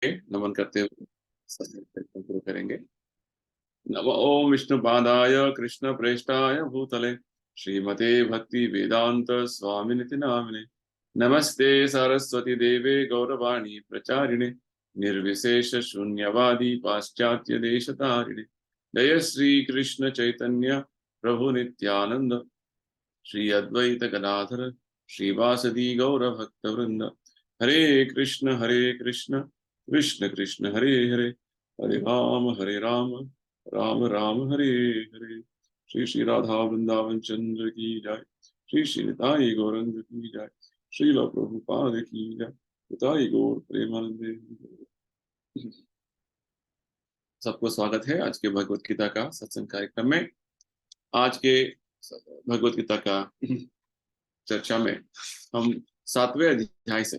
नमन करते हुए शुरू करेंगे। नमो ओम विष्णुपादाय कृष्ण प्रेष्ठाय भूतले श्रीमते भक्ति वेदांत स्वामिनिति नामिने। नमस्ते सरस्वती देवे गौरवाणी प्रचारिणे निर्विशेष शून्यवादी पाश्चात्य देशतारिणे। जय श्री कृष्ण चैतन्य प्रभु नित्यानंद श्री अद्वैत गदाधर श्रीवासदि गौर भक्त वृंद। हरे कृष्ण कृष्ण कृष्ण हरे हरे, हरे राम राम राम हरे हरे। श्री श्री राधा वृंदावन चंद्र की जय, श्री श्री निताई गौरंग की जय, श्रील प्रभुपाद की जय, निताई गौर प्रेमानंदे। सबको स्वागत है आज के भगवत गीता का सत्संग कार्यक्रम में। आज के भगवत गीता का चर्चा में हम 7वें अध्याय से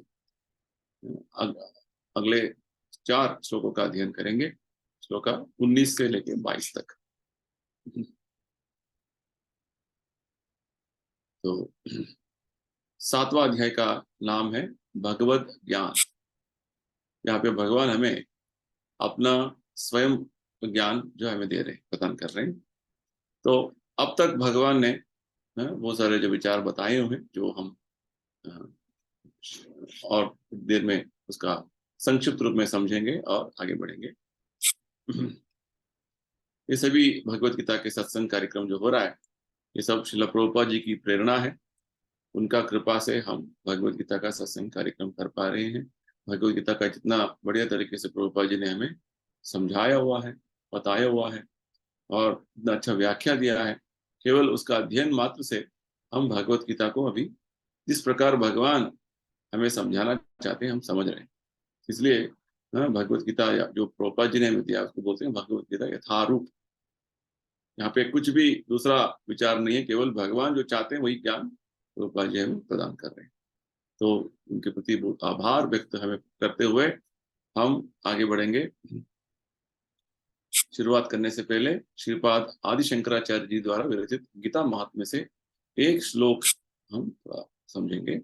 अगले 4 श्लोकों का अध्ययन करेंगे। श्लोका 19 से लेकर 22 तक। तो 7वां अध्याय का नाम है भगवत ज्ञान। यहाँ पे भगवान हमें अपना स्वयं ज्ञान जो हमें दे रहे हैं, प्रदान कर रहे हैं। तो अब तक भगवान ने बहुत सारे जो विचार बताए हुए हैं, जो हम और देर में उसका संक्षिप्त रूप में समझेंगे और आगे बढ़ेंगे। ये सभी भगवत गीता के सत्संग कार्यक्रम जो हो रहा है, ये सब श्रील प्रभुपाद जी की प्रेरणा है। उनका कृपा से हम भगवत गीता का सत्संग कार्यक्रम कर पा रहे हैं। भगवत गीता का जितना बढ़िया तरीके से प्रभुपाद जी ने हमें समझाया हुआ है, बताया हुआ है और इतना अच्छा व्याख्या दिया है, केवल उसका अध्ययन मात्र से हम भगवत गीता को अभी जिस प्रकार भगवान हमें समझाना चाहते हैं हम समझ रहे हैं। इसलिए भगवत गीता जो प्रभुपाद जी ने हमें दिया उसको बोलते हैं भगवत गीता यथारूप। यहाँ पे कुछ भी दूसरा विचार नहीं है, केवल भगवान जो चाहते हैं वही ज्ञान प्रभुपाद जी हमें प्रदान कर रहे हैं। तो उनके प्रति बहुत आभार व्यक्त हमें करते हुए हम आगे बढ़ेंगे। शुरुआत करने से पहले श्रीपाद आदि शंकराचार्य जी द्वारा विरचित गीता महात्म्य से एक श्लोक हम थोड़ा समझेंगे।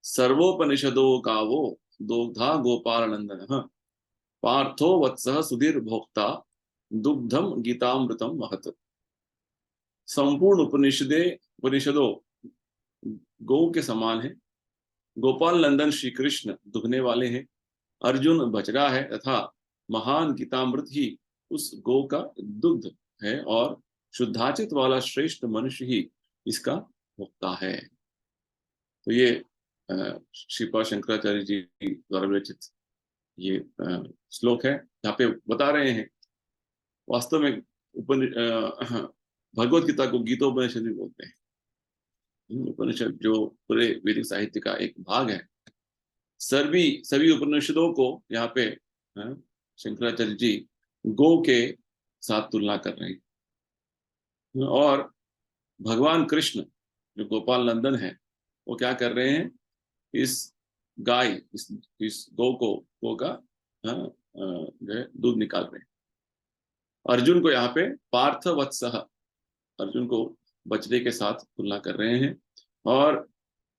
सर्वोपनिषदो गावो दोग्धा गोपाल नंदन पार्थो वत्सः सुधीर भोक्ता दुग्धम गीतामृतम महत। संपूर्ण उपनिषदों गौ के समान है। गोपाल नंदन श्री कृष्ण दुगने वाले हैं, अर्जुन बछड़ा है तथा महान गीतामृत ही उस गौ का दुग्ध है और शुद्धाचित वाला श्रेष्ठ मनुष्य ही इसका भोक्ता है। तो ये श्रीपाद शंकराचार्य जी द्वारा विरचित ये श्लोक है। यहाँ पे बता रहे हैं वास्तव में भगवत गीता को गीतोपनिषद भी बोलते हैं। उपनिषद जो पूरे वैदिक साहित्य का एक भाग है। सभी उपनिषदों को यहाँ पे शंकराचार्य जी गो के साथ तुलना कर रहे हैं और भगवान कृष्ण जो गोपाल नंदन है वो क्या कर रहे हैं, इस गाय इस गो का जो है दूध निकाल रहे हैं। अर्जुन को यहाँ पे पार्थ वत्सः, अर्जुन को बछड़े के साथ तुलना कर रहे हैं और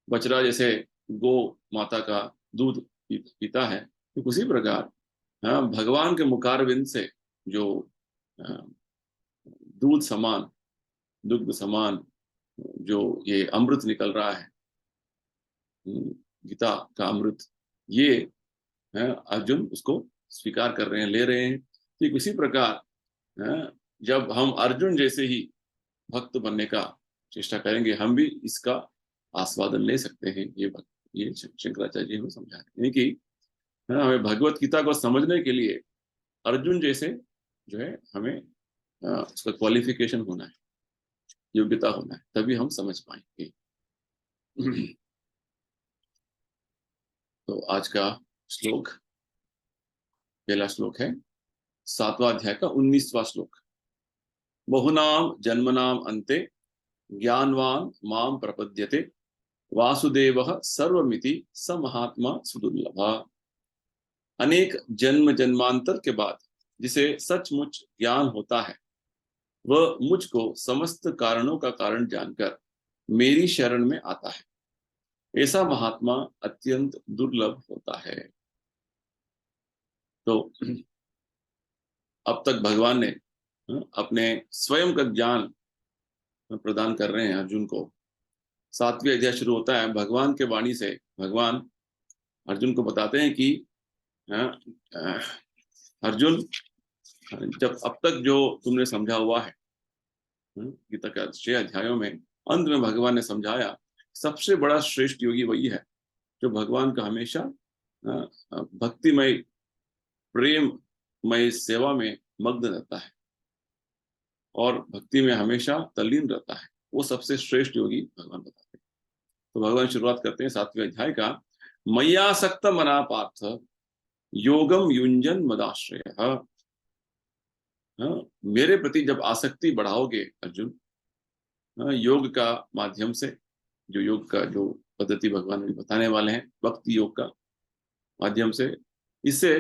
बछड़ा जैसे गो माता का दूध पीता है, तो उसी प्रकार भगवान के मुखारविंद से जो दूध समान दुग्ध समान जो ये अमृत निकल रहा है, गीता का अमृत, ये अर्जुन उसको स्वीकार कर रहे हैं, ले रहे हैं। ठीक उसी प्रकार जब हम अर्जुन जैसे ही भक्त बनने का चेष्टा करेंगे, हम भी इसका आस्वादन ले सकते हैं। ये शंकराचार्य जी हमें समझा रहे हैं। यानी कि हमें भगवत गीता को समझने के लिए अर्जुन जैसे जो है हमें उसका क्वालिफिकेशन होना है, योग्यता होना है, तभी हम समझ पाएंगे। तो आज का श्लोक, पहला श्लोक है 7वां अध्याय का 19वां श्लोक। बहुनाम जन्मनाम अन्ते ज्ञानवान माम प्रपद्यते वासुदेवः सर्वमिति स महात्मा सुदुर्लभ। अनेक जन्म जन्मांतर के बाद जिसे सचमुच ज्ञान होता है, वह मुझको समस्त कारणों का कारण जानकर मेरी शरण में आता है। ऐसा महात्मा अत्यंत दुर्लभ होता है। तो अब तक भगवान ने अपने स्वयं का ज्ञान प्रदान कर रहे हैं अर्जुन को। 7वां अध्याय शुरू होता है भगवान के वाणी से। भगवान अर्जुन को बताते हैं कि अर्जुन, जब अब तक जो तुमने समझा हुआ है गीता के 6 अध्यायों में, अंत में भगवान ने समझाया सबसे बड़ा श्रेष्ठ योगी वही है जो भगवान का हमेशा भक्तिमय प्रेममय सेवा में मग्न रहता है और भक्ति में हमेशा तल्लीन रहता है। वो सबसे श्रेष्ठ योगी भगवान बताते हैं। तो भगवान शुरुआत करते हैं 7वें अध्याय का, मय्यासक्त मना पार्थ योगम युंजन मदाश्रय। मेरे प्रति जब आसक्ति बढ़ाओगे अर्जुन, योग का माध्यम से, जो योग का जो पद्धति भगवान ने बताने वाले हैं, भक्ति योग का माध्यम से, इससे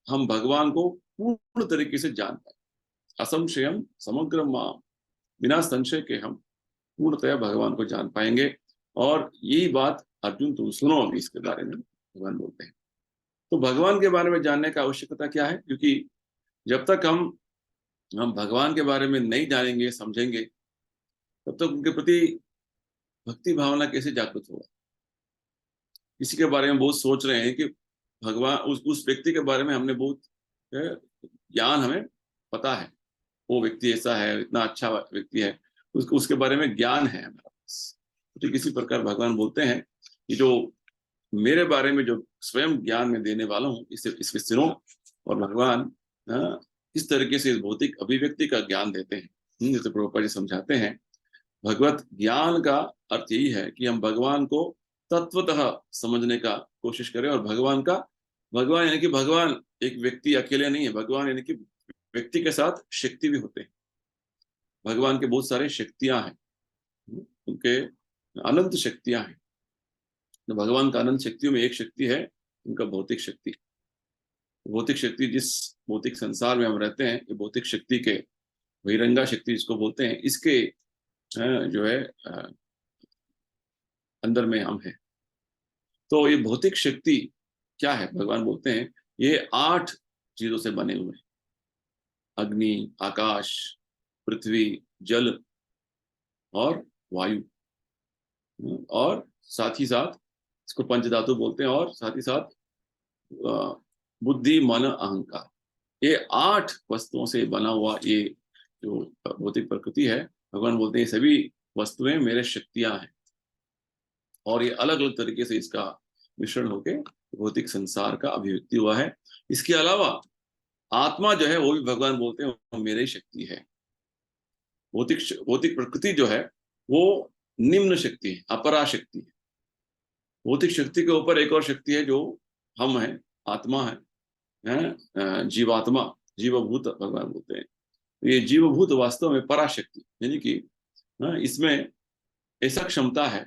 हम भगवान को पूर्ण तरीके से जान पाए। असंशयम समग्र माम, बिना संशय के हम पूर्णतया भगवान को जान पाएंगे। और यही बात अर्जुन तुम सुनो अभी इसके बारे में भगवान बोलते हैं। तो भगवान के बारे में जानने का आवश्यकता क्या है? क्योंकि जब तक हम भगवान के बारे में नहीं जानेंगे समझेंगे, तब तक उनके प्रति भक्ति भावना कैसे जागृत होगा। किसी के बारे में बहुत सोच रहे हैं कि भगवान, उस व्यक्ति के बारे में हमने बहुत ज्ञान, हमें पता है वो व्यक्ति ऐसा है, इतना अच्छा व्यक्ति है, उसके बारे में ज्ञान है हमारे पास। तो किसी प्रकार भगवान बोलते हैं कि जो मेरे बारे में जो स्वयं ज्ञान में देने वाला हूँ, इसके सुनो। और भगवान इस तरीके से इस भौतिक अभिव्यक्ति का ज्ञान देते हैं। जैसे प्रभुपाद जी समझाते हैं, भगवत ज्ञान का अर्थ यही है कि हम भगवान को तत्वतः समझने का कोशिश करें। और भगवान यानी कि भगवान एक व्यक्ति अकेले नहीं है, भगवान यानी कि व्यक्ति के साथ शक्ति भी होते हैं। भगवान के बहुत सारे शक्तियां हैं, उनके अनंत शक्तियां हैं। तो भगवान का अनंत शक्तियों में एक शक्ति है उनका भौतिक शक्ति। भौतिक शक्ति, जिस भौतिक संसार में हम रहते हैं, ये भौतिक शक्ति के बहिरंगा शक्ति जिसको बोलते हैं, इसके जो है अंदर में हम हैं। तो ये भौतिक शक्ति क्या है? भगवान बोलते हैं ये 8 चीजों से बने हुए हैं। अग्नि, आकाश, पृथ्वी, जल और वायु, और साथ ही साथ इसको पंचधातु बोलते हैं, और साथ ही साथ बुद्धि, मन, अहंकार। ये 8 वस्तुओं से बना हुआ ये जो भौतिक प्रकृति है, भगवान बोलते हैं सभी वस्तुएं मेरे शक्तियां हैं। और ये अलग अलग तरीके से इसका मिश्रण होकर भौतिक संसार का अभिव्यक्ति हुआ है। इसके अलावा आत्मा जो है वो भी भगवान बोलते हैं वो मेरी शक्ति है। भौतिक प्रकृति जो है वो निम्न शक्ति है, अपरा शक्ति है। भौतिक शक्ति के ऊपर एक और शक्ति है जो हम हैं, आत्मा है, जीवात्मा, जीवभूत भगवान बोलते हैं। तो ये जीवभूत वास्तव में पराशक्ति, यानी कि इसमें ऐसा क्षमता है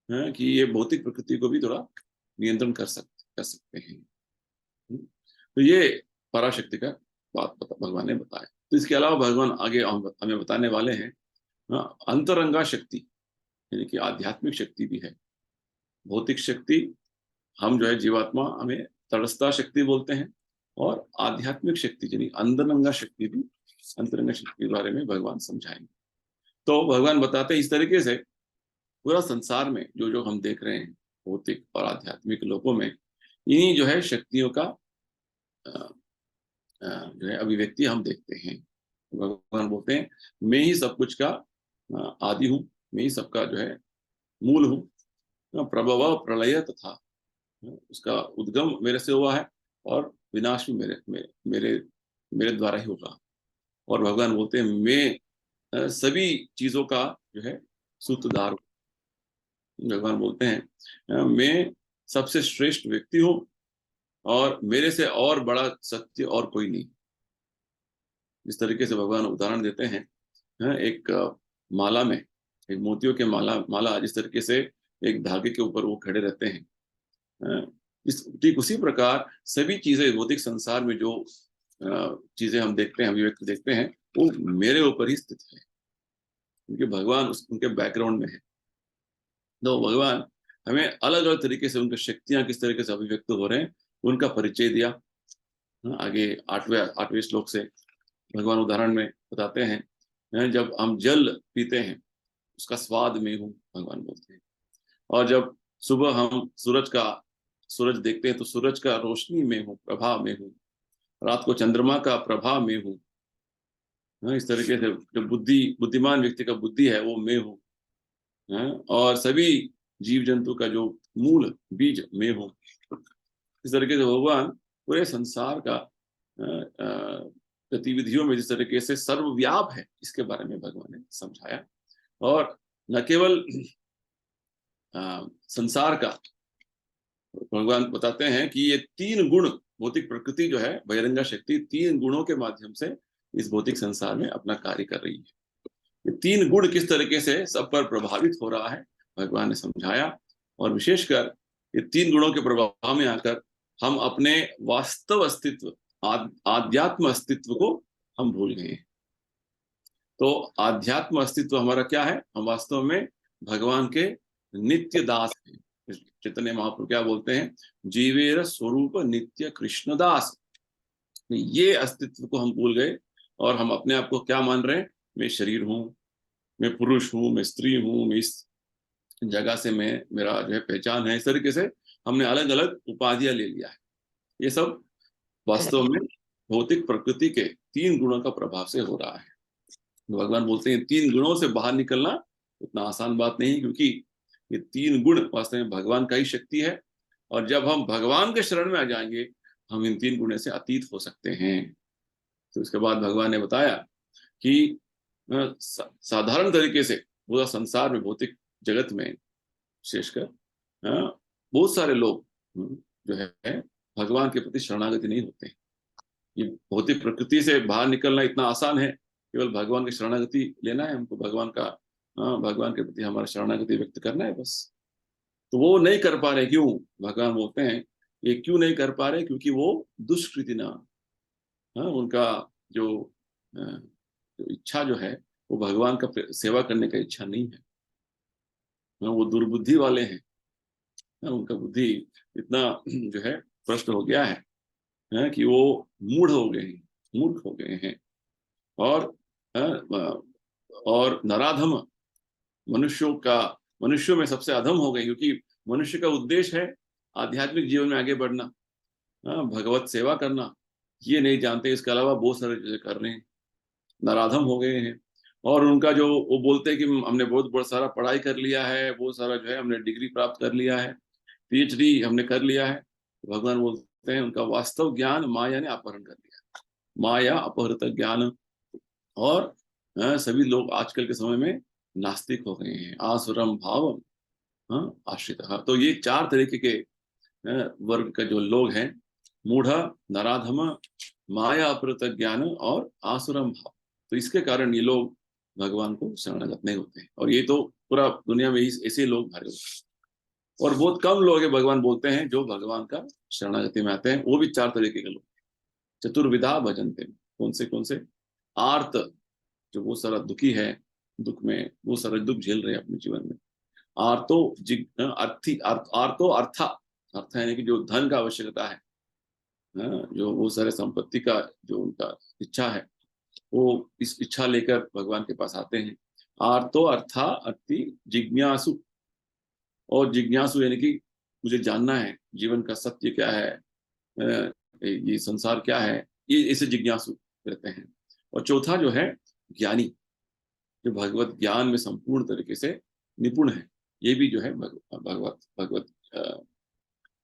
कि ये भौतिक प्रकृति को भी थोड़ा नियंत्रण कर सकते हैं। तो ये पराशक्ति का बात भगवान ने बताया। तो इसके अलावा भगवान आगे हमें बताने वाले हैं अंतरंगा शक्ति, यानी कि आध्यात्मिक शक्ति भी है। भौतिक शक्ति हम जो है जीवात्मा, हमें तटस्था शक्ति बोलते हैं। और आध्यात्मिक शक्ति यानी अंतरंगा शक्ति भी, अंतरंगा शक्ति के बारे में भगवान समझाएंगे। तो भगवान बताते हैं इस तरीके से पूरा संसार में जो जो हम देख रहे हैं भौतिक और आध्यात्मिक लोगों में, इन्हीं जो है शक्तियों का जो है अभिव्यक्ति हम देखते हैं। भगवान बोलते हैं मैं ही सब कुछ का आदि हूँ, मैं ही सबका जो है मूल हूँ। प्रभव प्रलय तथा, उसका उद्गम मेरे से हुआ है और विनाश भी मेरे द्वारा ही होगा। और भगवान बोलते हैं मैं सभी चीजों का जो है सूत्रधार हूँ। भगवान बोलते हैं मैं सबसे श्रेष्ठ व्यक्ति हूँ और मेरे से और बड़ा सत्य और कोई नहीं। इस तरीके से भगवान उदाहरण देते हैं एक माला में, एक मोतियों के माला जिस तरीके से एक धागे के ऊपर वो खड़े रहते हैं, ठीक उसी प्रकार सभी चीजें भौतिक संसार में जो चीजें हम देखते हैं, अभिव्यक्त देखते हैं, वो मेरे ऊपर ही स्थित है, क्योंकि भगवान उनके बैकग्राउंड में है। तो भगवान हमें अलग अलग तरीके से उनकी शक्तियां किस तरीके से अभिव्यक्त हो रहे हैं उनका परिचय दिया। आगे 8वें श्लोक से भगवान उदाहरण में बताते हैं, जब हम जल पीते हैं उसका स्वाद में हूँ, भगवान बोलते हैं। और जब सुबह हम सूरज देखते हैं तो सूरज का रोशनी में हूँ, प्रभा में हूँ। रात को चंद्रमा का प्रभा में हूँ। इस तरीके से जो बुद्धिमान व्यक्ति का बुद्धि है वो मैं हूँ। और सभी जीव जंतु का जो मूल बीज मैं हूँ। इस तरीके से भगवान पूरे संसार का गतिविधियों में जिस तरीके से सर्वव्याप है, इसके बारे में भगवान ने समझाया। और न केवल संसार का, भगवान बताते हैं कि ये 3 गुण, भौतिक प्रकृति जो है, बहिरंगा शक्ति 3 गुणों के माध्यम से इस भौतिक संसार में अपना कार्य कर रही है। ये 3 गुण किस तरीके से सब पर प्रभावित हो रहा है, भगवान ने समझाया। और विशेषकर ये 3 गुणों के प्रभाव में आकर हम अपने वास्तव अस्तित्व, आध्यात्म अस्तित्व को हम भूल गए हैं। तो आध्यात्म अस्तित्व हमारा क्या है? हम वास्तव में भगवान के नित्य दास हैं। चैतन्य महाप्रभु क्या बोलते हैं? जीवेर स्वरूप नित्य कृष्ण दास। ये अस्तित्व को हम भूल गए और हम अपने आप को क्या मान रहे हैं? मैं शरीर हूँ, मैं पुरुष हूँ, मैं स्त्री हूँ, मैं इस जगह से मैं, मेरा जो है पहचान है। इस तरीके से हमने अलग अलग उपाधियां ले लिया है। ये सब वास्तव में भौतिक प्रकृति के 3 गुणों का प्रभाव से हो रहा है। भगवान बोलते हैं 3 गुणों से बाहर निकलना उतना आसान बात नहीं, क्योंकि ये 3 गुण वास्तव में भगवान का ही शक्ति है। और जब हम भगवान के शरण में आ जाएंगे, हम इन 3 गुणों से अतीत हो सकते हैं। तो इसके बाद भगवान ने बताया कि साधारण तरीके से पूरा संसार में, भौतिक जगत में विशेषकर, बहुत सारे लोग जो है भगवान के प्रति शरणागति नहीं होते। ये भौतिक प्रकृति से बाहर निकलना इतना आसान है, केवल भगवान की शरणागति लेना है हमको, भगवान के प्रति हमारा शरणागति व्यक्त करना है बस। तो वो नहीं कर पा रहे। क्यों? भगवान बोलते हैं ये क्यों नहीं कर पा रहे? क्योंकि वो दुष्कृति ना, उनका जो जो इच्छा जो है वो भगवान का सेवा करने का इच्छा नहीं है। वो दुर्बुद्धि वाले हैं। उनका बुद्धि इतना जो है भ्रष्ट हो गया है कि वो मूढ़ हो गए हैं, मूर्ख हो गए हैं। और और नराधम, मनुष्यों में सबसे अधम हो गए, क्योंकि मनुष्य का उद्देश्य है आध्यात्मिक जीवन में आगे बढ़ना, भगवत सेवा करना। ये नहीं जानते, इसके अलावा बहुत सारे चीजें कर रहे हैं, नराधम हो गए हैं। और उनका जो, वो बोलते हैं कि हमने बहुत सारा पढ़ाई कर लिया है, बहुत सारा जो है हमने डिग्री प्राप्त कर लिया है, PhD हमने कर लिया है। भगवान बोलते हैं उनका वास्तव ज्ञान माया ने अपहरण कर लिया, माया अपहृत ज्ञान। और सभी लोग आजकल के समय में नास्तिक हो गए हैं, आसुरम भावम आश्रित। तो ये 4 तरीके के वर्ग का जो लोग हैं, मूढ़, नराधम, माया अपहृत ज्ञान और आसुरम भाव। तो इसके कारण ये लोग भगवान को शरणागत नहीं होते हैं। और ये तो पूरा दुनिया में ऐसे लोग भरे हुए हैं। और बहुत कम लोग हैं, भगवान बोलते हैं, जो भगवान का शरणागति में आते हैं। वो भी 4 तरीके के लोग। चतुर्विधा भजनते, कौन से? आर्त, जो बहुत सारा दुखी है, दुख में बहुत सारा दुख झेल रहे हैं अपने जीवन में। आर्तो आर्तो अर्थ यानी कि जो धन का आवश्यकता है, जो बहुत सारे संपत्ति का जो उनका इच्छा है, वो इस इच्छा लेकर भगवान के पास आते हैं। आर्तो अर्थी जिज्ञासु, और जिज्ञासु यानी कि मुझे जानना है जीवन का सत्य क्या है, ये संसार क्या है, ये इसे जिज्ञासु कहते हैं। और चौथा जो है ज्ञानी, जो भगवत ज्ञान में संपूर्ण तरीके से निपुण है, ये भी जो है भगवत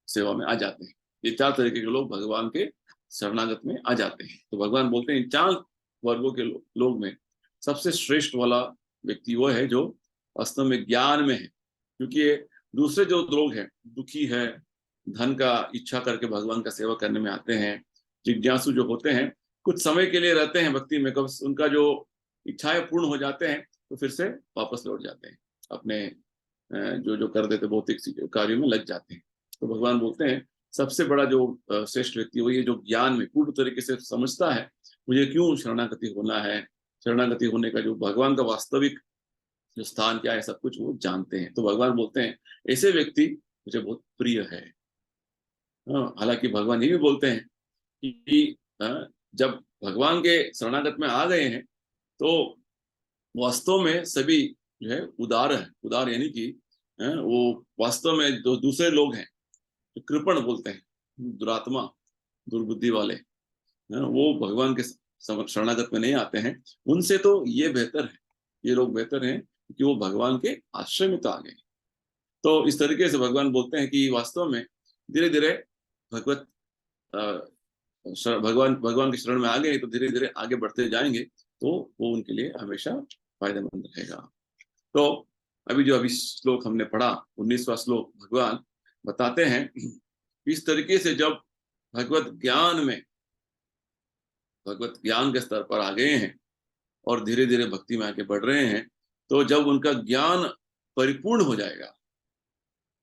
सेवा में आ जाते हैं। ये 4 तरीके के लोग भगवान के शरणागत में आ जाते हैं। तो भगवान बोलते हैं इन 4 वर्गों के लोग में सबसे श्रेष्ठ वाला व्यक्ति वो है जो वास्तव में ज्ञान में है। क्योंकि ये दूसरे जो लोग हैं, दुखी है, धन का इच्छा करके भगवान का सेवा करने में आते हैं, जिज्ञासु जो होते हैं, कुछ समय के लिए रहते हैं भक्ति में, कब उनका जो इच्छाएं पूर्ण हो जाते हैं तो फिर से वापस लौट जाते हैं, अपने जो जो कर देते भौतिक कार्यों में लग जाते हैं। तो भगवान बोलते हैं सबसे बड़ा जो श्रेष्ठ व्यक्ति वही है जो ज्ञान में पूर्ण तरीके से समझता है मुझे क्यों शरणागति होना है, शरणागति होने का जो भगवान का वास्तविक जो स्थान क्या है, सब कुछ वो जानते हैं। तो भगवान बोलते हैं ऐसे व्यक्ति मुझे बहुत प्रिय है। हालांकि भगवान ये भी बोलते हैं कि जब भगवान के शरणागत में आ गए हैं तो वास्तव में सभी जो है उदार है। उदार यानी कि वो वास्तव में जो दूसरे लोग हैं, जो कृपण बोलते हैं, दुरात्मा, दुर्बुद्धि वाले, वो भगवान के शरणागत में नहीं आते हैं। उनसे तो ये बेहतर है, ये लोग बेहतर हैं कि वो भगवान के आश्रय में तो आ गए। तो इस तरीके से भगवान बोलते हैं कि वास्तव में धीरे धीरे भगवत भगवान भगवान के शरण में आ गए तो धीरे धीरे आगे बढ़ते जाएंगे, तो वो उनके लिए हमेशा फायदेमंद रहेगा। तो अभी श्लोक हमने पढ़ा, 19वां श्लोक, भगवान बताते हैं इस तरीके से जब भगवत ज्ञान में, भगवत ज्ञान के स्तर पर आ गए हैं और धीरे धीरे भक्ति में आगे बढ़ रहे हैं, तो जब उनका ज्ञान परिपूर्ण हो जाएगा,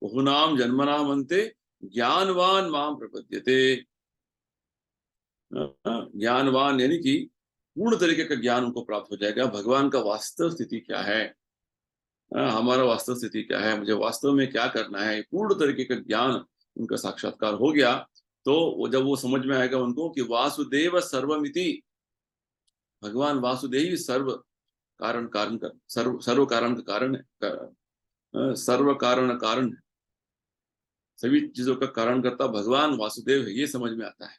बहुनाम जन्मनाम अन्ते ज्ञानवान माम प्रपद्यते। ज्ञानवान यानी कि पूर्ण तरीके का ज्ञान उनको प्राप्त हो जाएगा, भगवान का वास्तव स्थिति क्या है, हमारा वास्तव स्थिति क्या है, मुझे वास्तव में क्या करना है, पूर्ण तरीके का ज्ञान उनका साक्षात्कार हो गया। तो वो जब वो समझ में आएगा उनको कि वासुदेव सर्वमिति, भगवान वासुदेव सर्व कारण कारण का सर्व कारण का कारण है, सर्व कारण कारण, सभी चीजों का कारण करता भगवान वासुदेव है, ये समझ में आता है।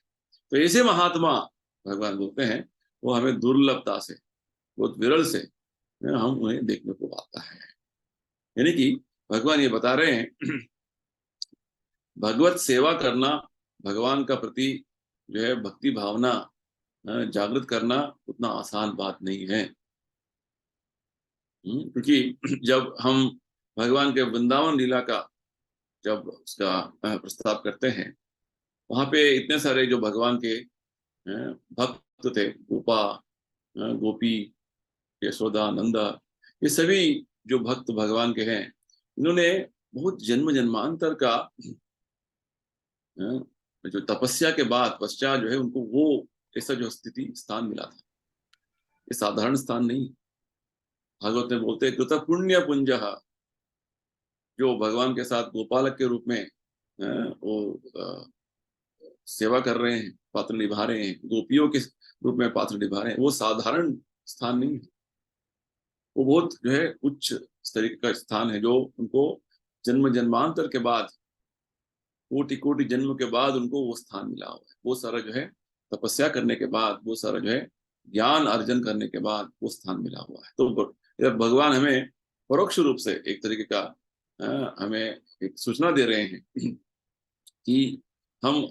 तो ऐसे महात्मा भगवान बोलते हैं वो हमें दुर्लभता से, बहुत विरल से हम उन्हें देखने को आता है। यानी कि भगवान ये बता रहे हैं भगवत सेवा करना, भगवान का प्रति जो है भक्ति भावना जागृत करना उतना आसान बात नहीं है। क्योंकि जब हम भगवान के वृंदावन लीला का जब उसका प्रस्ताव करते हैं, वहां पे इतने सारे जो भगवान के भक्त थे, गोपा, गोपी, यशोदा, नंदा, ये सभी जो भक्त भगवान के हैं, इन्होंने बहुत जन्म जन्मांतर का जो तपस्या के बाद पश्चात जो है उनको वो ऐसा जो स्थिति स्थान मिला था, ये साधारण स्थान नहीं। भागवत में बोलते हैं कृत पुण्य पुंज, जो भगवान के साथ गोपालक के रूप में वो सेवा कर रहे हैं, पात्र निभा रहे हैं, गोपियों के रूप में पात्र निभा रहे हैं, वो साधारण स्थान नहीं है। वो बहुत जो है उच्च स्तरीय का स्थान है, जो उनको जन्म जन्मांतर के बाद, कोटि कोटि जन्म के बाद उनको वो स्थान मिला हुआ है। वो सारा जो है तपस्या करने के बाद, वो सारा जो है ज्ञान अर्जन करने के बाद वो स्थान मिला हुआ है। तो भगवान हमें परोक्ष रूप से एक तरीके का हमें एक सूचना दे रहे हैं कि हम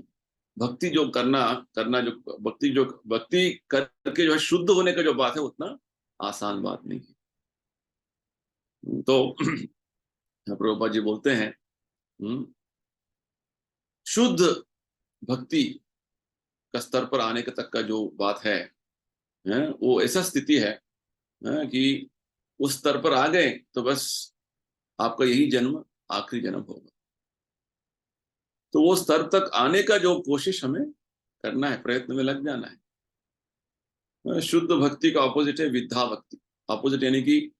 भक्ति जो करना करना जो भक्ति करके जो है शुद्ध होने का जो बात है उतना आसान बात नहीं है। तो प्रभुपाद जी बोलते हैं शुद्ध भक्ति का स्तर पर आने के तक का जो बात है, वो ऐसा स्थिति है कि उस स्तर पर आ गए तो बस आपका यही जन्म आखिरी जन्म होगा। तो वो स्तर तक आने का जो कोशिश हमें करना है, प्रयत्न में लग जाना है। शुद्ध भक्ति का ऑपोजिट है विद्या भक्ति। ऑपोजिट यानी कि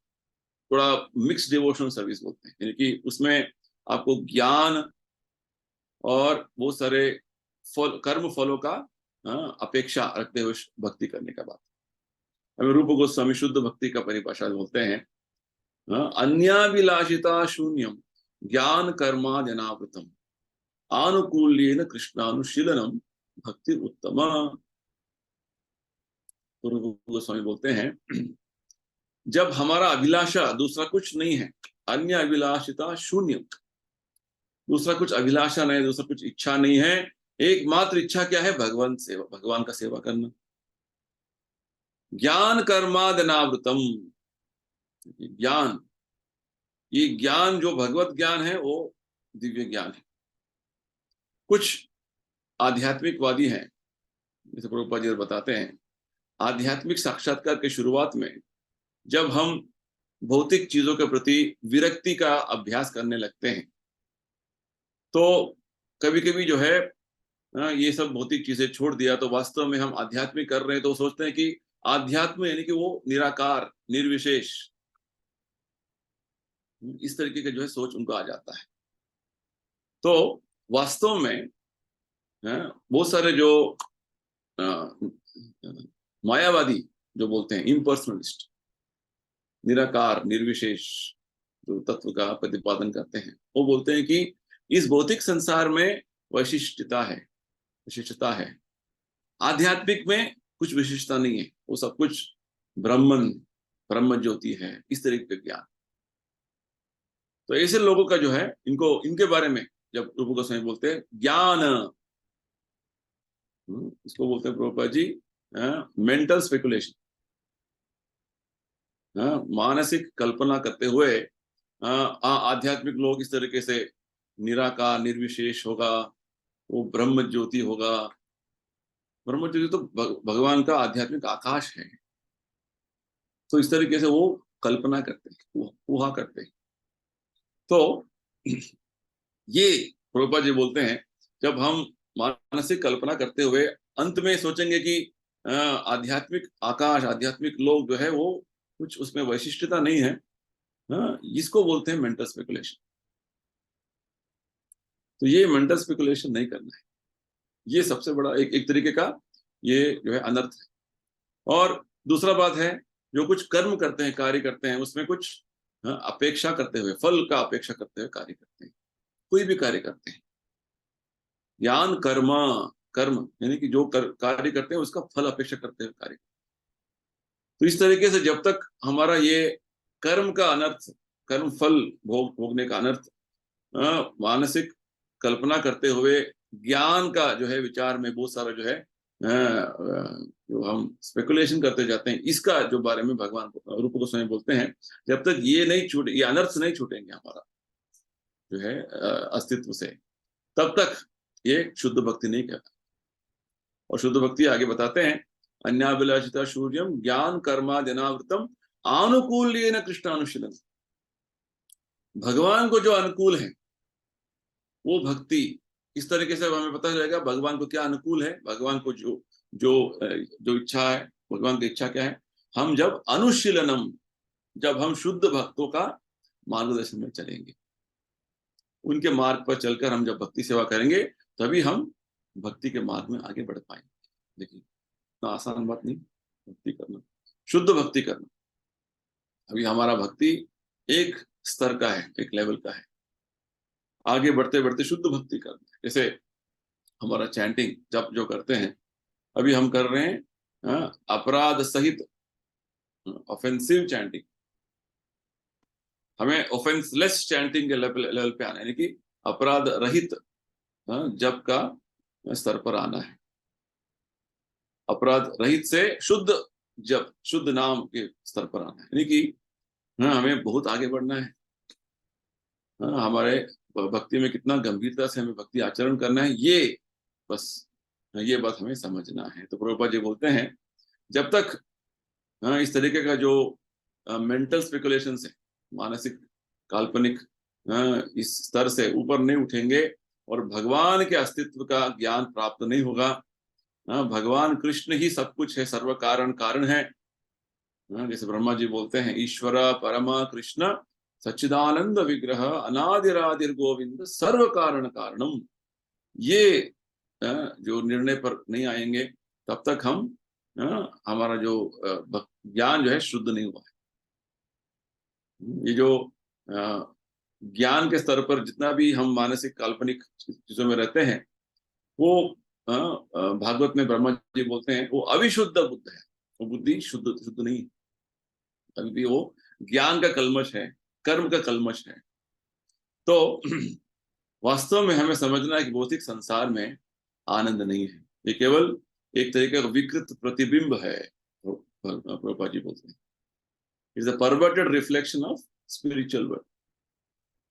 थोड़ा मिक्स डिवोशनल सर्विस बोलते हैं, यानी कि उसमें आपको ज्ञान और बहुत सारे कर्म फलों का अपेक्षा रखते हुए भक्ति करने का बात। हमें रूप गोस्वामी शुद्ध भक्ति का परिभाषा बोलते हैं अन्याभिलाषिता शून्यम ज्ञान कर्मा जनावृतम आनुकूल्येन कृष्णानुशीलनम भक्ति उत्तम। तो रूप गोस्वामी बोलते हैं जब हमारा अभिलाषा दूसरा कुछ नहीं है, अन्य अभिलाषिता शून्यम, दूसरा कुछ अभिलाषा नहीं, दूसरा कुछ इच्छा नहीं है, एकमात्र इच्छा क्या है, भगवान सेवा, भगवान का सेवा करना। ज्ञान कर्मादनावृतम, ज्ञान, ये ज्ञान जो भगवत ज्ञान है वो दिव्य ज्ञान है। कुछ आध्यात्मिकवादी हैं, जैसे प्रभुपाद जी बताते हैं, आध्यात्मिक साक्षात्कार के शुरुआत में जब हम भौतिक चीजों के प्रति विरक्ति का अभ्यास करने लगते हैं, तो कभी कभी जो है ये सब भौतिक चीजें छोड़ दिया तो वास्तव में हम आध्यात्मिक कर रहे हैं, तो सोचते हैं कि आध्यात्म यानी कि वो निराकार, निर्विशेष, इस तरीके का जो है सोच उनको आ जाता है। तो वास्तव में बहुत सारे जो मायावादी जो बोलते हैं, इम्पर्सनलिस्ट, निराकार निर्विशेष जो तत्व का प्रतिपादन करते हैं, वो बोलते हैं कि इस भौतिक संसार में वैशिष्टता है, विशिष्टता है। आध्यात्मिक में कुछ विशिष्टता नहीं है, वो सब कुछ ब्रह्मन, ब्रह्म ज्योति है, इस तरीके का ज्ञान। तो ऐसे लोगों का जो है, इनको इनके बारे में जब रूप गोस्वामी बोलते हैं ज्ञान, इसको बोलते हैं प्रभुपाद जी मेंटल स्पेकुलेशन, मानसिक कल्पना करते हुए आध्यात्मिक लोग इस तरीके से निराकार निर्विशेष होगा, वो ब्रह्म ज्योति होगा। ब्रह्म ज्योति तो भगवान का आध्यात्मिक आकाश है। तो इस तरीके से वो कल्पना करते हैं, ऊहा करते हैं। तो ये प्रभुपाद जी बोलते हैं, जब हम मानसिक कल्पना करते हुए अंत में सोचेंगे कि आध्यात्मिक आकाश, आध्यात्मिक लोग जो है वो कुछ उसमें वैशिष्टता नहीं है, इसको बोलते हैं मेंटल स्पेकुलेशन। तो ये मेंटल स्पेकुलेशन नहीं करना है, ये सबसे बड़ा एक तरीके का ये जो है अनर्थ है। और दूसरा बात है, जो कुछ कर्म करते हैं, कार्य करते हैं, उसमें कुछ अपेक्षा करते हुए, फल का अपेक्षा करते हुए कार्य करते हैं, कोई भी कार्य करते हैं। ज्ञान कर्म, कर्म यानी कि जो कार्य करते हैं उसका फल अपेक्षा करते हुए कार्य। तो इस तरीके से जब तक हमारा ये कर्म का अनर्थ, कर्म फल भोगने का अनर्थ, मानसिक कल्पना करते हुए ज्ञान का जो है विचार में बहुत सारा जो है जो हम स्पेकुलेशन करते जाते हैं, इसका जो बारे में भगवान रूप गोस्वामी बोलते हैं, जब तक ये नहीं छूटे, ये अनर्थ नहीं छूटेंगे हमारा जो है अस्तित्व से, तब तक ये शुद्ध भक्ति नहीं कहता। और शुद्ध भक्ति आगे बताते हैं, अन्याभिलाषिता शूर्यम ज्ञान कर्माद्यनावृतम आनुकूल्येन कृष्णानुशीलन। भगवान को जो अनुकूल है वो भक्ति। इस तरीके से हमें पता चलेगा भगवान को क्या अनुकूल है, भगवान को जो जो जो इच्छा है, भगवान की इच्छा क्या है। हम जब अनुशीलनम, जब हम शुद्ध भक्तों का मार्गदर्शन में चलेंगे, उनके मार्ग पर चलकर हम जब भक्ति सेवा करेंगे, तभी हम भक्ति के मार्ग में आगे बढ़ पाएंगे। देखिए इतना आसान बात नहीं भक्ति करना, शुद्ध भक्ति करना। अभी हमारा भक्ति एक स्तर का है, एक लेवल का है, आगे बढ़ते बढ़ते शुद्ध भक्ति करना है। जैसे हमारा चैंटिंग जब जो करते हैं, अभी हम कर रहे हैं अपराध सहित ऑफेंसिव चैंटिंग, हमें ऑफेंसलेस चैंटिंग के लेवल पे आना है, यानी कि अपराध रहित जप का स्तर पर आना है। अपराध रहित से शुद्ध जप, शुद्ध नाम के स्तर पर आना है, यानी कि हमें बहुत आगे बढ़ना है। हमारे भक्ति में कितना गंभीरता से हमें भक्ति आचरण करना है, ये बस ये बात हमें समझना है। तो प्रभुपाद जी बोलते हैं, जब तक इस तरीके का जो मेंटल स्पेकुलेशन है, मानसिक काल्पनिक इस स्तर से ऊपर नहीं उठेंगे और भगवान के अस्तित्व का ज्ञान प्राप्त नहीं होगा, भगवान कृष्ण ही सब कुछ है, सर्व कारण कारण है। जैसे ब्रह्मा जी बोलते हैं, ईश्वर परमा कृष्ण सच्चिदानंद विग्रह अनादिरादिर गोविंद सर्व कारण कारणम। ये जो निर्णय पर नहीं आएंगे, तब तक हम हमारा जो ज्ञान जो है शुद्ध नहीं हुआ है। ये जो ज्ञान के स्तर पर जितना भी हम मानसिक काल्पनिक चीजों में रहते हैं, वो भागवत में ब्रह्मा जी बोलते हैं वो अविशुद्ध बुद्ध है, वो बुद्धि शुद्ध शुद्ध नहीं, अभी भी वो ज्ञान का कलमश है, कर्म का कलमश है। तो वास्तव में हमें समझना है कि भौतिक संसार में आनंद नहीं है, ये केवल एक तरीके का विकृत प्रतिबिंब है। प्रभुपाद जी बोलते हैं, it's a perverted reflection of spiritual world.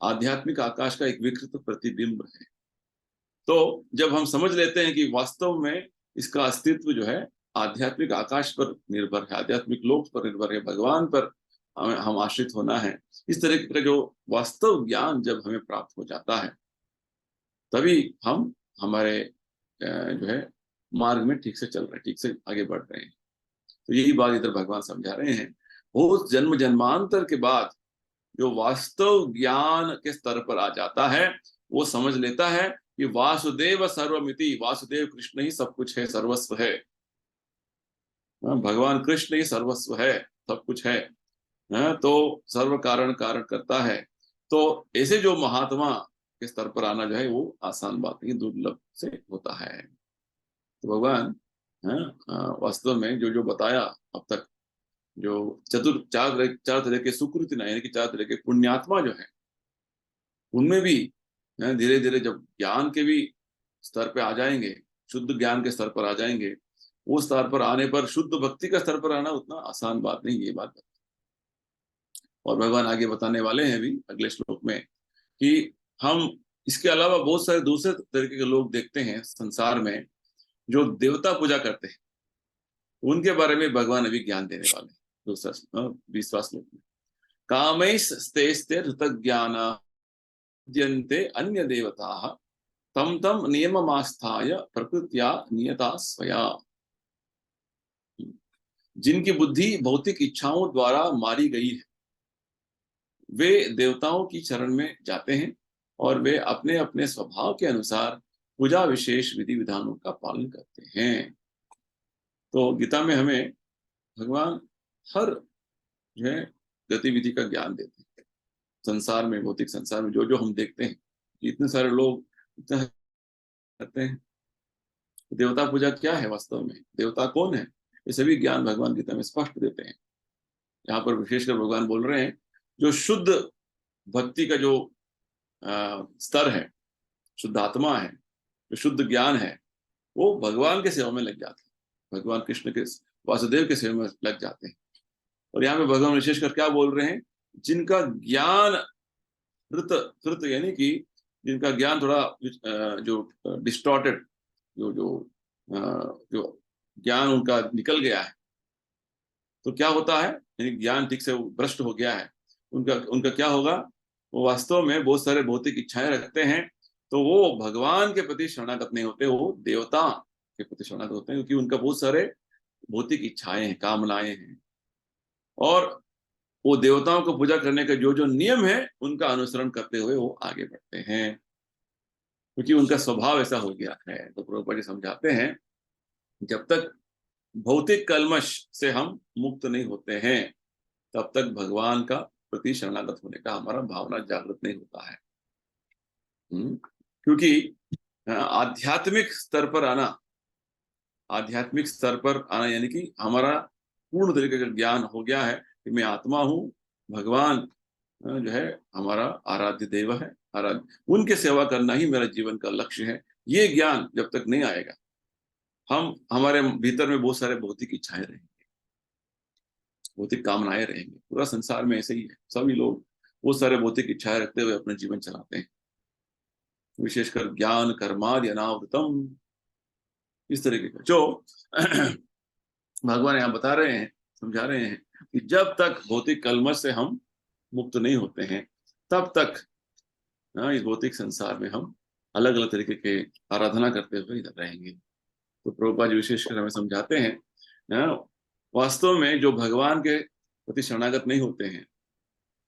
आध्यात्मिक आकाश का एक विकृत प्रतिबिंब है। तो जब हम समझ लेते हैं कि वास्तव में इसका अस्तित्व जो है आध्यात्मिक आकाश पर निर्भर है, आध्यात्मिक लोक पर निर्भर है, भगवान पर हम आश्रित होना है, इस तरह का जो वास्तव ज्ञान जब हमें प्राप्त हो जाता है, तभी हम हमारे जो है मार्ग में ठीक से चल रहे हैं, ठीक से आगे बढ़ रहे हैं। तो यही बात इधर भगवान समझा रहे हैं। बहुत जन्म जन्मांतर के बाद जो वास्तव ज्ञान के स्तर पर आ जाता है, वो समझ लेता है कि वासुदेव सर्वमिति, वासुदेव कृष्ण ही सब कुछ है, सर्वस्व है। भगवान कृष्ण ही सर्वस्व है, सब कुछ है। तो सर्व कारण कारण करता है। तो ऐसे जो महात्मा के स्तर पर आना जो है वो आसान बात नहीं, दुर्लभ से होता है। तो भगवान वास्तव में जो जो बताया अब तक, जो चार तरह के सुकृति ना, यानी कि चार तरह के पुण्यात्मा जो है, उनमें भी धीरे धीरे जब ज्ञान के भी स्तर पे आ जाएंगे, शुद्ध ज्ञान के स्तर पर आ जाएंगे, उस स्तर पर आने पर शुद्ध भक्ति का स्तर पर आना उतना आसान बात नहीं, ये बात। और भगवान आगे बताने वाले हैं भी अगले श्लोक में कि हम इसके अलावा बहुत सारे दूसरे तरीके के लोग देखते हैं संसार में जो देवता पूजा करते हैं। उनके बारे में भगवान अभी ज्ञान देने वाले हैं दूसरा 20वां श्लोक में। कामैस्ते हृतज्ञान विद्यन्ते अन्य देवता तम तम नियममास्थाय प्रकृत्या नियता स्वया। जिनकी बुद्धि भौतिक इच्छाओं द्वारा मारी गई है, वे देवताओं की शरण में जाते हैं और वे अपने अपने स्वभाव के अनुसार पूजा विशेष विधि विधानों का पालन करते हैं। तो गीता में हमें भगवान हर जो है गतिविधि का ज्ञान देते हैं। संसार में, भौतिक संसार में जो जो हम देखते हैं कि इतने सारे लोग इतना करते हैं, देवता पूजा क्या है, वास्तव में देवता कौन है, ये सभी ज्ञान भगवान गीता में स्पष्ट देते हैं। यहाँ पर विशेषकर भगवान बोल रहे हैं जो शुद्ध भक्ति का जो स्तर है, शुद्ध आत्मा है, जो शुद्ध ज्ञान है, वो भगवान के सेवा में लग जाते हैं, भगवान कृष्ण के वासुदेव के सेवा में लग जाते हैं। और यहाँ पे भगवान विशेषकर क्या बोल रहे हैं, जिनका ज्ञान कृत कृत यानी कि जिनका ज्ञान थोड़ा जो डिस्टॉर्टेड, जो जो जो ज्ञान उनका निकल गया है, तो क्या होता है, यानी ज्ञान ठीक से भ्रष्ट हो गया है, उनका उनका क्या होगा, वो वास्तव में बहुत सारे भौतिक इच्छाएं रखते हैं। तो वो भगवान के प्रति शरणागत नहीं होते, वो देवता के प्रति शरणागत होते हैं, क्योंकि उनका बहुत सारे भौतिक इच्छाएं हैं, कामनाएं हैं। और वो देवताओं को पूजा करने के जो जो नियम है उनका अनुसरण करते हुए वो आगे बढ़ते हैं, क्योंकि उनका स्वभाव ऐसा हो गया है। तो प्रभुपाद जी समझाते हैं, जब तक भौतिक कल्मश से हम मुक्त नहीं होते हैं, तब तक भगवान का प्रति शरणागत होने का हमारा भावना जागृत नहीं होता है। क्योंकि आध्यात्मिक स्तर पर आना, आध्यात्मिक स्तर पर आना यानी कि हमारा पूर्ण तरीके का ज्ञान हो गया है कि मैं आत्मा हूँ, भगवान जो है हमारा आराध्य देव है, आराध्य, उनके सेवा करना ही मेरा जीवन का लक्ष्य है। ये ज्ञान जब तक नहीं आएगा, हम हमारे भीतर में बहुत सारे भौतिक इच्छाएं रहेंगी, भौतिक कामनाएं रहेंगी। पूरा संसार में ऐसे ही है, सभी लोग बहुत सारे भौतिक इच्छाएं रखते हुए अपना जीवन चलाते हैं। विशेषकर ज्ञान कर्मादि अनावृतम, इस तरीके का जो भगवान यहाँ बता रहे हैं, समझा रहे हैं कि जब तक भौतिक कलमश से हम मुक्त नहीं होते हैं, तब तक इस भौतिक संसार में हम अलग अलग तरीके के आराधना करते हुए इधर रहेंगे। तो प्रभुपाद जी विशेषकर हमें समझाते हैं, वास्तव में जो भगवान के प्रति शरणागत नहीं होते हैं,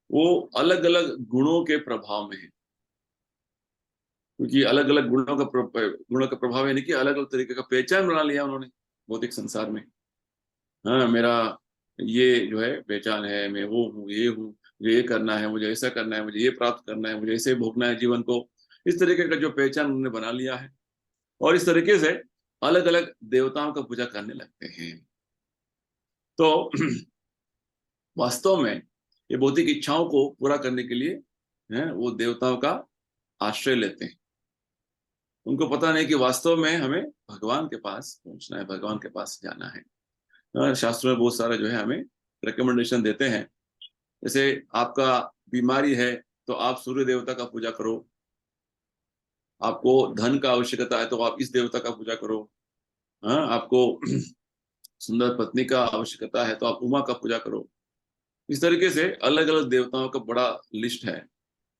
वो अलग अलग गुणों के प्रभाव में है। क्योंकि अलग अलग गुणों का प्रभाव यानी कि अलग अलग तरीके का पहचान बना लिया उन्होंने भौतिक संसार में। हाँ, मेरा ये जो है पहचान है, मैं वो हूँ, ये हूँ, मुझे ये करना है, मुझे ऐसा करना है, मुझे ये प्राप्त करना है, मुझे ऐसे भोगना है जीवन को। इस तरीके का जो पहचान उन्होंने बना लिया है, और इस तरीके से अलग अलग देवताओं का पूजा करने लगते हैं। तो वास्तव में ये भौतिक इच्छाओं को पूरा करने के लिए वो देवताओं का आश्रय लेते हैं। उनको पता नहीं कि वास्तव में हमें भगवान के पास पहुंचना है, भगवान के पास जाना है। शास्त्रों में बहुत सारे जो है हमें रिकमेंडेशन देते हैं। जैसे आपका बीमारी है तो आप सूर्य देवता का पूजा करो, आपको धन का आवश्यकता है तो आप इस देवता का पूजा करो, हाँ, आपको सुंदर पत्नी का आवश्यकता है तो आप उमा का पूजा करो। इस तरीके से अलग अलग देवताओं का बड़ा लिस्ट है,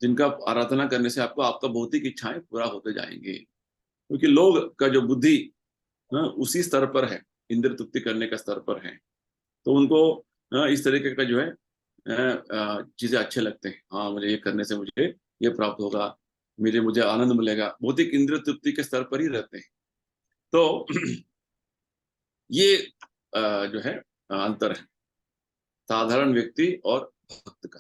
जिनका आराधना करने से आपको आपका भौतिक इच्छाएं पूरा होते जाएंगे। क्योंकि लोग का जो बुद्धि उसी स्तर पर है, इंद्र तृप्ति करने का स्तर पर है, तो उनको इस तरीके का जो है चीजें अच्छे लगते हैं। हाँ, मुझे ये करने से मुझे ये प्राप्त होगा, मुझे आनंद मिलेगा, भौतिक इंद्र तृप्ति के स्तर पर ही रहते हैं। तो ये जो है अंतर है साधारण व्यक्ति और भक्त का।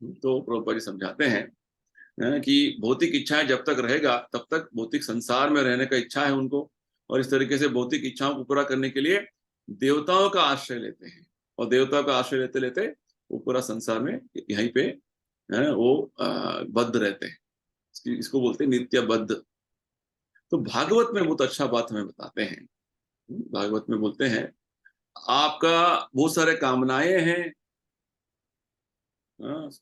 तो प्रभुपाद जी समझाते हैं कि भौतिक इच्छाएं जब तक रहेगा तब तक भौतिक संसार में रहने का इच्छा है उनको, और इस तरीके से भौतिक इच्छाओं को पूरा करने के लिए देवताओं का आश्रय लेते हैं, और देवताओं का आश्रय लेते लेते वो पूरा संसार में यहीं पे वो बद्ध रहते हैं। इसको बोलते हैं नित्य बद्ध। तो भागवत में बहुत अच्छा बात हमें बताते हैं। भागवत में बोलते हैं आपका बहुत सारे कामनाएं हैं,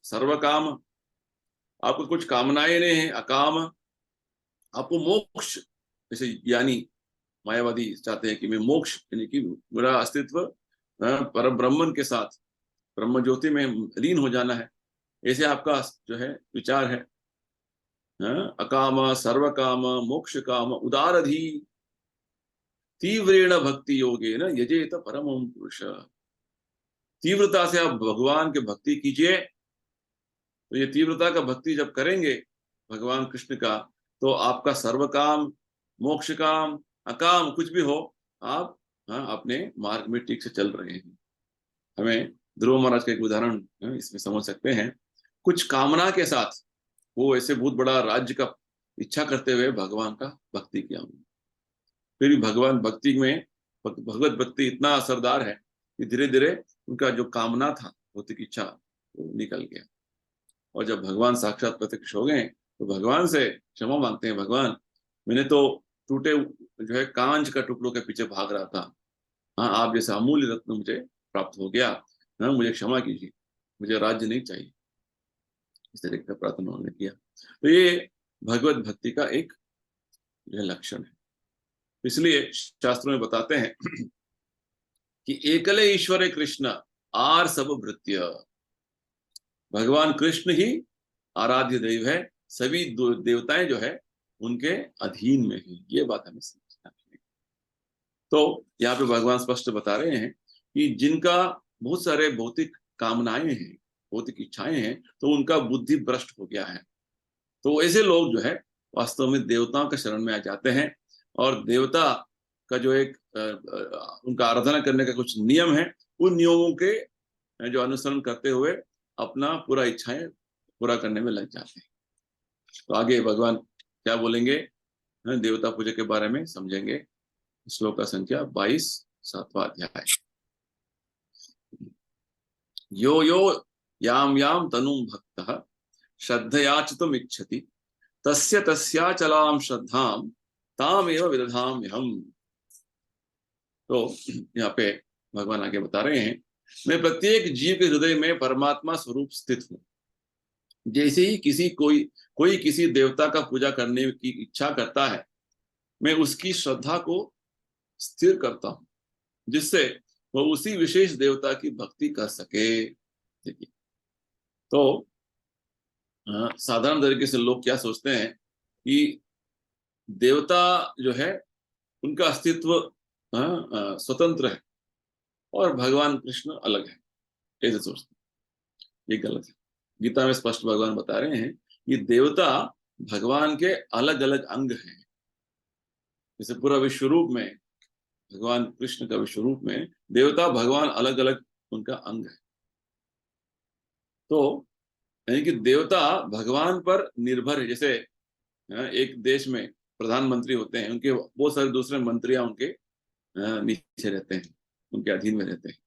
सर्व काम, आपको कुछ कामनाएं नहीं है अकाम, आपको मोक्ष, जैसे यानी मायावादी चाहते हैं कि मैं मोक्ष यानी कि मेरा अस्तित्व पर ब्रह्मन के साथ ब्रह्म ज्योति में लीन हो जाना है, ऐसे आपका जो है विचार है। अकाम सर्व काम मोक्ष काम उदारधी तीव्रेण भक्ति योगे न यजेत परम पुरुष। तीव्रता से आप भगवान के भक्ति कीजिए। तो ये तीव्रता का भक्ति जब करेंगे भगवान कृष्ण का, तो आपका सर्व काम मोक्ष काम अकाम कुछ भी हो, आप अपने मार्ग में ठीक से चल रहे हैं। हमें ध्रुव महाराज का एक उदाहरण इसमें समझ सकते हैं। कुछ कामना के साथ वो ऐसे बहुत बड़ा राज्य का इच्छा करते हुए भगवान का भक्ति किया, फिर भी भगवान भक्ति में भगवत भक्ति इतना असरदार है कि धीरे धीरे उनका जो कामना था भौतिक इच्छा वो निकल गया। और जब भगवान साक्षात प्रत्यक्ष हो गए तो भगवान से क्षमा मांगते हैं, भगवान मैंने तो टूटे जो है कांच का टुकड़ों के पीछे भाग रहा था, हाँ आप जैसा अमूल्य रत्न मुझे प्राप्त हो गया, हाँ मुझे क्षमा कीजिए, मुझे राज्य नहीं चाहिए। इस तरीके का प्रार्थना उन्होंने किया। तो ये भगवत भक्ति का एक जो है लक्षण है। इसलिए शास्त्रों में बताते हैं कि एकले ईश्वरे कृष्ण आर सब भृत्य, भगवान कृष्ण ही आराध्य देव है, सभी देवताएं जो है उनके अधीन में है। ये बात हमें समझना है। तो यहाँ पे भगवान स्पष्ट बता रहे हैं कि जिनका बहुत सारे भौतिक कामनाएं हैं भौतिक इच्छाएं हैं तो उनका बुद्धि भ्रष्ट हो गया है। तो ऐसे लोग जो है वास्तव में देवताओं के शरण में आ जाते हैं, और देवता का जो एक उनका आराधना करने का कुछ नियम है, उन नियमों के जो अनुसरण करते हुए अपना पूरा इच्छाएं पूरा करने में लग जाते हैं। तो आगे भगवान क्या बोलेंगे देवता पूजा के बारे में समझेंगे। श्लोक का संख्या 22 7वां अध्याय। यो यो याम याम तनुम भक्तः श्रद्धयाचितुम इच्छति तस्य तस्याचलाम श्रद्धाम तामेव विदधाम्यहम्। तो यहाँ पे भगवान आगे बता रहे हैं, मैं प्रत्येक जीव के हृदय में परमात्मा स्वरूप स्थित हूँ। जैसे ही कोई किसी देवता का पूजा करने की इच्छा करता है, मैं उसकी श्रद्धा को स्थिर करता हूँ जिससे वह उसी विशेष देवता की भक्ति कर सके। देखिए, तो साधारण तरीके से लोग क्या सोचते हैं कि देवता जो है उनका अस्तित्व स्वतंत्र है और भगवान कृष्ण अलग है, ऐसे सोचते हैं। ये गलत है। गीता में स्पष्ट भगवान बता रहे हैं कि देवता भगवान के अलग अलग अंग हैं। जैसे पूरा विश्व रूप में भगवान कृष्ण का विश्व रूप में देवता भगवान अलग अलग उनका अंग है। तो यानी कि देवता भगवान पर निर्भर है। जैसे एक देश में प्रधानमंत्री होते हैं, उनके बहुत सारे दूसरे मंत्रियां उनके नीचे रहते हैं, उनके अधीन में रहते हैं।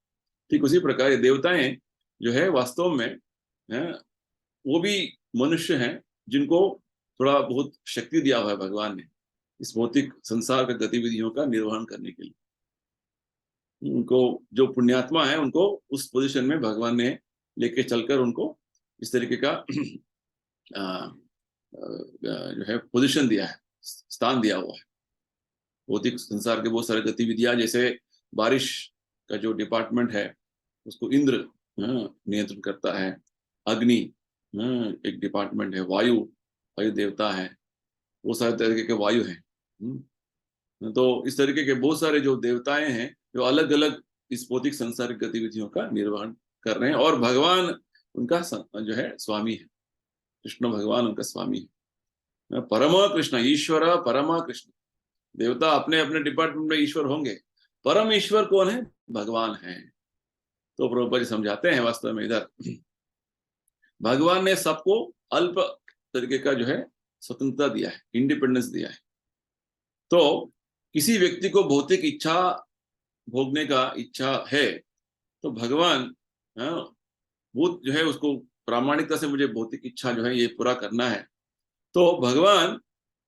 ठीक उसी प्रकार देवताएं जो है वास्तव में वो भी मनुष्य हैं जिनको थोड़ा बहुत शक्ति दिया हुआ है भगवान ने इस भौतिक संसार का गतिविधियों का निर्वहन करने के लिए। उनको जो पुण्यात्मा है उनको उस पोजीशन में भगवान ने लेके चलकर उनको इस तरीके का जो है पोजीशन दिया है, स्थान दिया हुआ है। भौतिक संसार के बहुत सारे गतिविधियां, जैसे बारिश का जो डिपार्टमेंट है उसको इंद्र नियंत्रण करता है, अग्नि एक डिपार्टमेंट है, वायु देवता है, वो सारे तरीके के वायु हैं। तो इस तरीके के बहुत सारे जो देवताएं हैं जो अलग अलग इस भौतिक संसार की गतिविधियों का निर्वहन कर रहे हैं, और भगवान उनका जो है स्वामी है। कृष्ण भगवान उनका स्वामी है। परमा कृष्ण ईश्वर परमा कृष्ण, देवता अपने अपने डिपार्टमेंट में ईश्वर होंगे, परमेश्वर कौन है? भगवान है। तो प्रभुपाद जी समझाते हैं वास्तव में इधर भगवान ने सबको अल्प तरीके का जो है स्वतंत्रता दिया है, इंडिपेंडेंस दिया है। तो किसी व्यक्ति को भौतिक इच्छा भोगने का इच्छा है तो भगवान, हाँ, वो जो है उसको प्रामाणिकता से मुझे भौतिक इच्छा जो है ये पूरा करना है, तो भगवान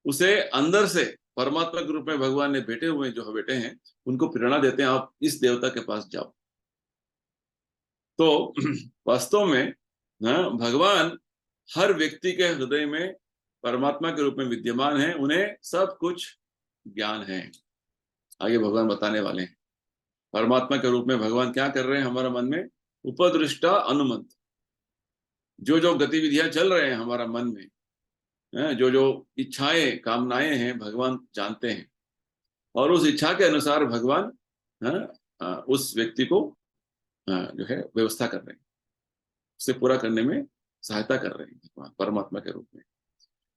उसे अंदर से परमात्मा के रूप में भगवान ने बेटे हुए जो बेटे हैं उनको प्रेरणा देते हैं, आप इस देवता के पास जाओ। तो वास्तव में भगवान हर व्यक्ति के हृदय में परमात्मा के रूप में विद्यमान है, उन्हें सब कुछ ज्ञान है। आगे भगवान बताने वाले हैं परमात्मा के रूप में भगवान क्या कर रहे हैं हमारे मन में। उपदृष्टा अनुमंत, जो जो गतिविधियां चल रहे हैं हमारा मन में, जो जो इच्छाएं कामनाएं हैं भगवान जानते हैं, और उस इच्छा के अनुसार भगवान उस व्यक्ति को जो है व्यवस्था कर रहे हैं, उसे पूरा करने में सहायता कर रहे हैं भगवान परमात्मा के रूप में।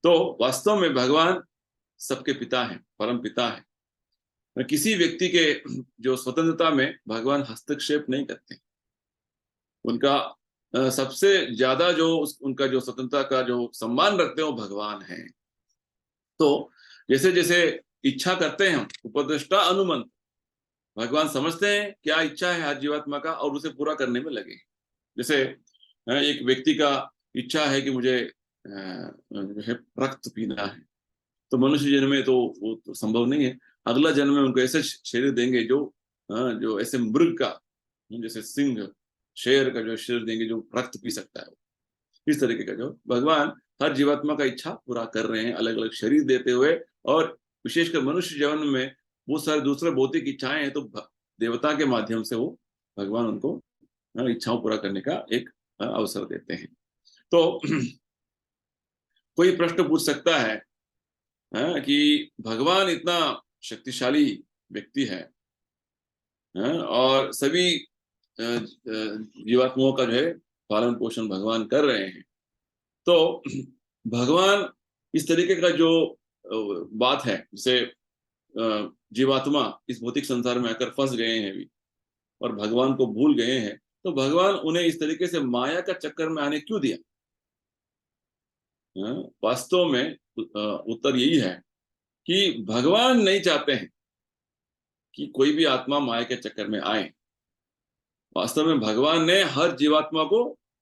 तो वास्तव में भगवान सबके पिता हैं, परम पिता हैं। किसी व्यक्ति के जो स्वतंत्रता में भगवान हस्तक्षेप नहीं करते। उनका सबसे ज्यादा जो उनका जो स्वतंत्रता का जो सम्मान रखते हैं वो भगवान है। तो जैसे जैसे इच्छा करते हैं हम, उपदेष्टा अनुमंत, भगवान समझते हैं क्या इच्छा है हर जीवात्मा का और उसे पूरा करने में लगे। जैसे एक व्यक्ति का इच्छा है कि मुझे जो है रक्त पीना है, तो मनुष्य जन्म में तो वो तो संभव नहीं है। अगला जन्म में उनको ऐसे शरीर देंगे जो जो ऐसे मृग का, जैसे सिंह शेर का जो शरीर देंगे जो रक्त पी सकता है। इस तरीके का जो भगवान हर जीवात्मा का इच्छा पूरा कर रहे हैं अलग अलग शरीर देते हुए। और विशेषकर मनुष्य जीवन में बहुत सारे दूसरे भौतिक इच्छाएं हैं, तो देवता के माध्यम से वो भगवान उनको इच्छाओं पूरा करने का एक अवसर देते हैं। तो कोई प्रश्न पूछ सकता है कि भगवान इतना शक्तिशाली व्यक्ति है और सभी जीवात्माओं का जो है पालन पोषण भगवान कर रहे हैं, तो भगवान इस तरीके का जो बात है, जैसे जीवात्मा इस भौतिक संसार में आकर फंस गए हैं अभी और भगवान को भूल गए हैं, तो भगवान उन्हें इस तरीके से माया का चक्कर में आने क्यों दिया? वास्तव में उत्तर यही है कि भगवान नहीं चाहते हैं कि कोई भी आत्मा माया के चक्कर में आए। वास्तव में भगवान ने हर जीवात्मा को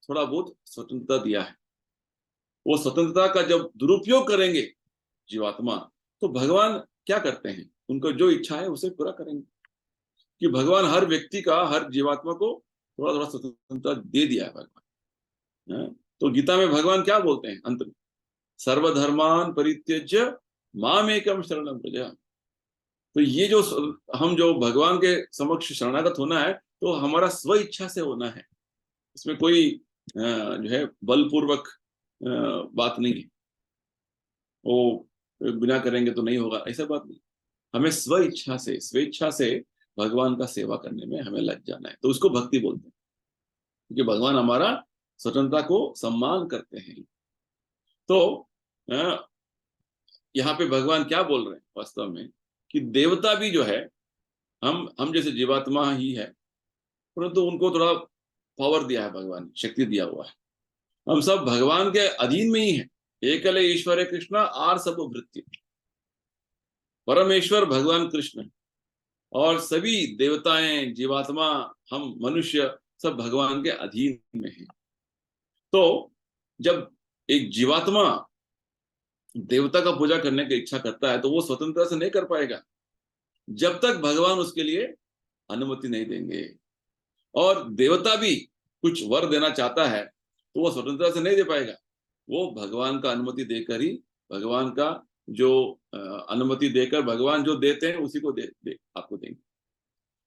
थोड़ा बहुत स्वतंत्रता दिया है। वो स्वतंत्रता का जब दुरुपयोग करेंगे जीवात्मा, तो भगवान क्या करते हैं, उनको जो इच्छा है उसे पूरा करेंगे। कि भगवान हर व्यक्ति का, हर जीवात्मा को थोड़ा थोड़ा स्वतंत्रता दे दिया है भगवान। तो गीता में भगवान क्या बोलते हैं अंत में, सर्वधर्मान परित्यज्य माम एकम शरणम व्रज। तो ये जो हम जो भगवान के समक्ष शरणागत होना है तो हमारा स्व इच्छा से होना है, इसमें कोई जो है बलपूर्वक बात नहीं है, वो बिना करेंगे तो नहीं होगा, ऐसा बात नहीं। हमें स्व इच्छा से, स्वेच्छा से भगवान का सेवा करने में हमें लग जाना है, तो उसको भक्ति बोलते हैं, क्योंकि भगवान हमारा स्वतंत्रता को सम्मान करते हैं। तो यहाँ पे भगवान क्या बोल रहे हैं वास्तव में कि देवता भी जो है हम जैसे जीवात्मा ही है, परंतु उनको थोड़ा पावर दिया है भगवान, शक्ति दिया हुआ है। हम सब भगवान के अधीन में ही है। एकले ईश्वर कृष्ण आर सब भृत्य, परमेश्वर भगवान कृष्ण और सभी देवताएं जीवात्मा हम मनुष्य सब भगवान के अधीन में हैं। तो जब एक जीवात्मा देवता का पूजा करने की इच्छा करता है तो वो स्वतंत्रता से नहीं कर पाएगा जब तक भगवान उसके लिए अनुमति नहीं देंगे। और देवता भी कुछ वर देना चाहता है तो वो स्वतंत्रता से नहीं दे पाएगा, वो भगवान का अनुमति देकर ही, भगवान का जो अनुमति देकर भगवान जो देते हैं उसी को दे आपको देंगे।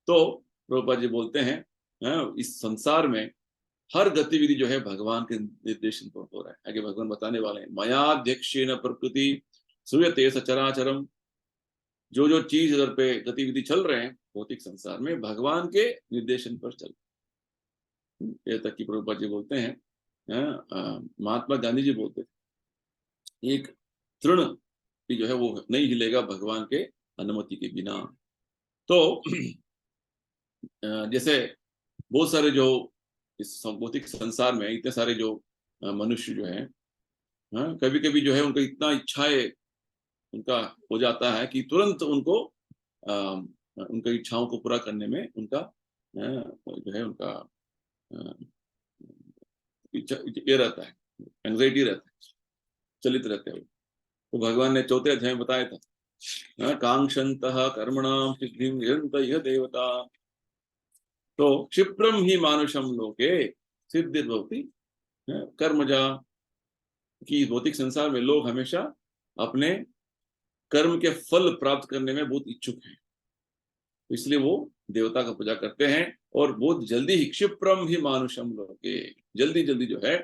तो प्रभुपाद जी बोलते हैं इस संसार में हर गतिविधि जो है भगवान के निर्देशन पर हो रहा है। आगे भगवान बताने वाले हैं, मयाध्यक्षेण प्रकृति सूयते सचराचरम। जो जो चीज इधर पे गतिविधि चल रहे हैं भौतिक संसार में भगवान के निर्देशन पर चल, ये तक की प्रभुपाद जी बोलते हैं। महात्मा गांधी जी बोलते थे एक तृण भी जो है वो नहीं हिलेगा भगवान के अनुमति के बिना। तो जैसे बहुत सारे जो इस भौतिक संसार में इतने सारे जो मनुष्य जो है, हाँ, कभी कभी जो है उनका इतना इच्छाएं उनका हो जाता है कि तुरंत उनको उनका इच्छाओं को पूरा करने में उनका जो है उनका अ, इच्छा ये रहता है, एंग्जाइटी रहता है, चलित रहते हैं। तो भगवान ने चौथे अध्याय में बताया था, कांक्षन्तः कर्मणां सिद्धिं यजन्त इह देवता। तो क्षिप्रम ही मानुषम लोके सिद्धिर्भवति कर्मजा, कि भौतिक संसार में लोग हमेशा अपने कर्म के फल प्राप्त करने में बहुत इच्छुक हैं, इसलिए वो देवता का पूजा करते हैं। और बहुत जल्दी ही क्षिप्रम ही मानुषम लोके, जल्दी जल्दी जो है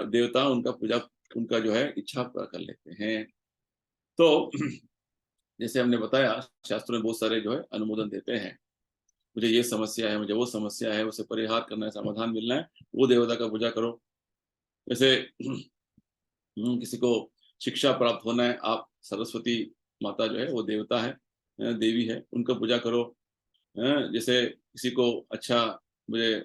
देवता उनका पूजा, उनका जो है इच्छा पूरा कर लेते हैं। तो जैसे हमने बताया, शास्त्रों में बहुत सारे जो है अनुमोदन देते हैं, मुझे ये समस्या है, मुझे वो समस्या है, उसे परिहार करना है, समाधान मिलना है, वो देवता का पूजा करो। जैसे किसी को शिक्षा प्राप्त होना है, आप सरस्वती माता जो है वो देवता है, देवी है, उनका पूजा करो। जैसे किसी को अच्छा, मुझे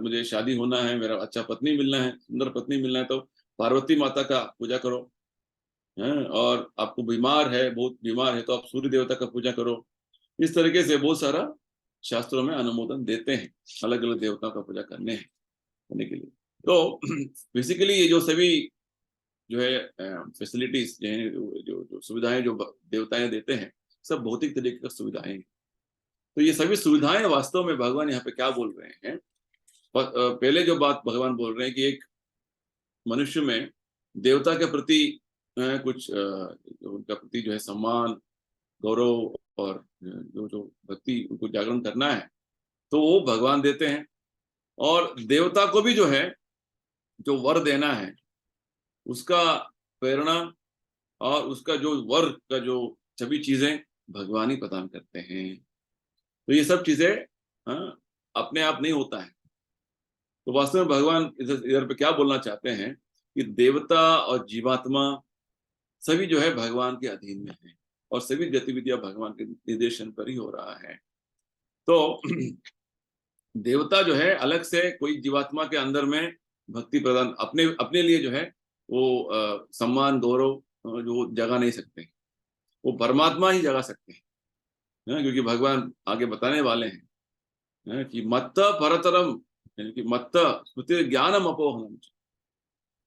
मुझे शादी होना है, मेरा अच्छा पत्नी मिलना है, सुंदर पत्नी मिलना है, तो पार्वती माता का पूजा करो। और आपको बीमार है, बहुत बीमार है, तो आप सूर्य देवता का पूजा करो। इस तरीके से बहुत सारा शास्त्रों में अनुमोदन देते हैं अलग अलग देवताओं का पूजा करने के लिए। तो बेसिकली ये जो सभी जो है फैसिलिटीज जो है, जो सुविधाएं जो देवताएं देते हैं, सब भौतिक तरीके की सुविधाएं हैं। तो ये सभी सुविधाएं वास्तव में भगवान यहाँ पे क्या बोल रहे हैं, पहले जो बात भगवान बोल रहे हैं कि एक मनुष्य में देवता के प्रति कुछ उनका प्रति जो है सम्मान, गौरव और जो जो भक्ति उनको जागरण करना है, तो वो भगवान देते हैं। और देवता को भी जो है जो वर देना है, उसका प्रेरणा और उसका जो वर का जो सभी चीजें भगवान ही प्रदान करते हैं। तो ये सब चीजें अपने आप नहीं होता है। तो वास्तव में भगवान इधर पे क्या बोलना चाहते हैं कि देवता और जीवात्मा सभी जो है भगवान के अधीन में है, और सभी गतिविधियां भगवान के निर्देशन पर ही हो रहा है। तो देवता जो है अलग से कोई जीवात्मा के अंदर में भक्ति प्रदान अपने अपने लिए जो है वो सम्मान गौरव जो जगा नहीं सकते, वो परमात्मा ही जगा सकते हैं। क्योंकि भगवान आगे बताने वाले हैं कि मत्त परतरम, यानी कि मत्त स्मृति ज्ञानम अपोहनम,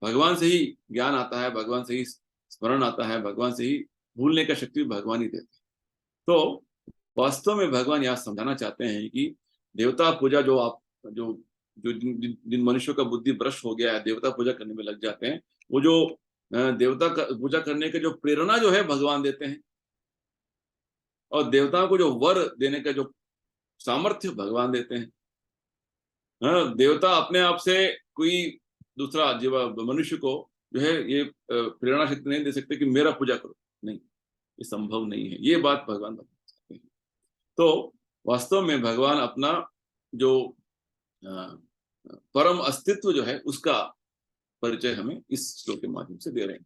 भगवान से ही ज्ञान आता है, भगवान से ही स्मरण आता है, भगवान से ही भूलने का शक्ति भगवान ही देते हैं। तो वास्तव में भगवान यह समझाना चाहते हैं कि देवता पूजा जो आप जो जो जिन मनुष्यों का बुद्धि भ्रष्ट हो गया है, देवता पूजा करने में लग जाते हैं, वो जो देवता का पूजा करने के जो प्रेरणा जो है भगवान देते हैं, और देवताओं को जो वर देने का जो सामर्थ्य भगवान देते हैं। देवता अपने आप से कोई दूसरा जीव मनुष्य को जो है ये प्रेरणा शक्ति नहीं दे सकते कि मेरा पूजा करो, नहीं, ये संभव नहीं है। ये बात भगवान बता सकते हैं। तो वास्तव में भगवान अपना जो परम अस्तित्व जो है उसका परिचय हमें इस श्लोक के माध्यम से दे रहे हैं।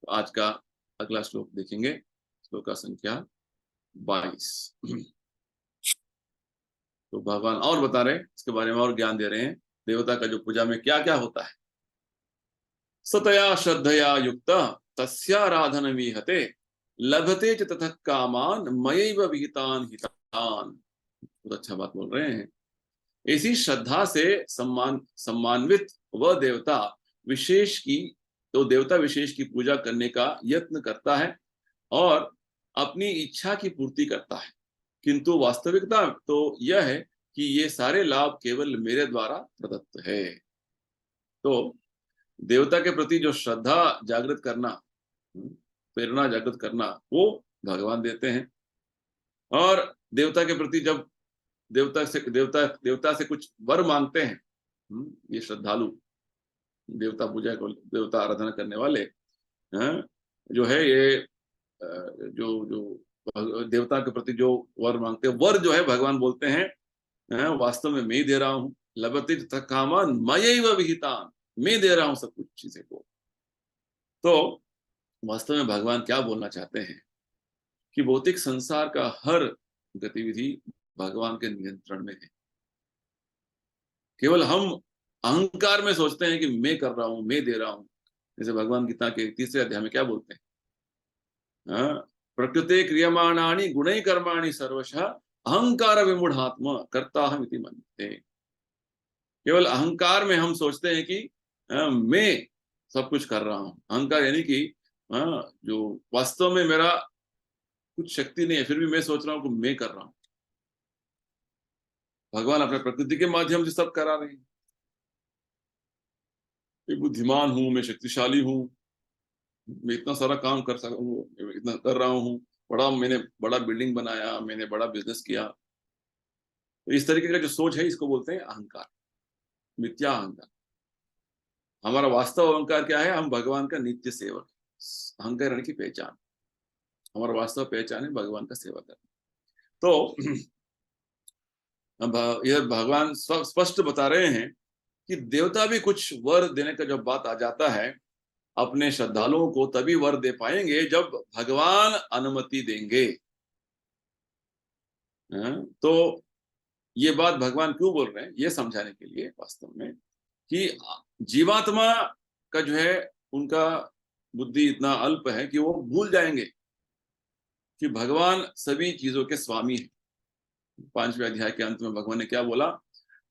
तो आज का अगला श्लोक देखेंगे, श्लोक का संख्या 22। तो भगवान और बता रहे हैं, इसके बारे में और ज्ञान दे रहे हैं, देवता का जो पूजा में क्या क्या होता है। सतया श्रद्धया युक्त तस्याराधन विहते लभते च ततः कामान मयैव विहितान हितान। बहुत अच्छा बात बोल रहे हैं। इसी श्रद्धा से सम्मान्वित वह देवता विशेष की, तो देवता विशेष की पूजा करने का यत्न करता है और अपनी इच्छा की पूर्ति करता है, किंतु वास्तविकता तो यह है कि ये सारे लाभ केवल मेरे द्वारा प्रदत्त है। तो देवता के प्रति जो श्रद्धा जागृत करना, प्रेरणा जागृत करना, वो भगवान देते हैं। और देवता के प्रति जब देवता से कुछ वर मांगते हैं, ये श्रद्धालु देवता पूजा को, देवता आराधना करने वाले जो है ये जो जो देवता के प्रति जो वर मांगते हैं, वर जो है भगवान बोलते हैं वास्तव में मैं ही दे रहा हूँ। लभते कामान मयैव विहितान, मैं दे रहा हूँ सब कुछ चीजें को। तो वास्तव में भगवान क्या बोलना चाहते हैं कि भौतिक संसार का हर गतिविधि भगवान के नियंत्रण में है। केवल हम अहंकार में सोचते हैं कि मैं कर रहा हूं, मैं दे रहा हूं। जैसे भगवान गीता के 3रे अध्याय में क्या बोलते हैं, हाँ, प्रकृते क्रियमाणानि गुणै कर्माणि सर्वशः अहंकार विमूढ़ात्मा कर्ता हम इति मन्यते। केवल अहंकार में हम सोचते हैं कि मैं सब कुछ कर रहा हूं। अहंकार यानी कि जो वास्तव में मेरा कुछ शक्ति नहीं है, फिर भी मैं सोच रहा हूं कि मैं कर रहा हूं। भगवान अपने प्रकृति के माध्यम से सब करा रहे हैं। मैं बुद्धिमान हूं, मैं शक्तिशाली हूं, मैं इतना सारा काम कर सकता हूँ, इतना कर रहा हूँ, मैंने बड़ा बिल्डिंग बनाया, मैंने बड़ा बिजनेस किया। तो इस तरीके का जो सोच है, इसको बोलते हैं अहंकार, मिथ्या अहंकार। हमारा वास्तव अहंकार क्या है? हम भगवान का नित्य सेवक। अहंकार यानी की पहचान, हमारा वास्तव पहचान है भगवान का सेवा करना। तो यह भगवान स्पष्ट बता रहे हैं कि देवता भी कुछ वर देने का जब बात आ जाता है, अपने श्रद्धालुओं को तभी वर दे पाएंगे जब भगवान अनुमति देंगे। तो ये बात भगवान क्यों बोल रहे हैं, ये समझाने के लिए वास्तव में कि जीवात्मा का जो है, उनका बुद्धि इतना अल्प है कि वो भूल जाएंगे कि भगवान सभी चीजों के स्वामी हैं। 5वें अध्याय के अंत में भगवान ने क्या बोला?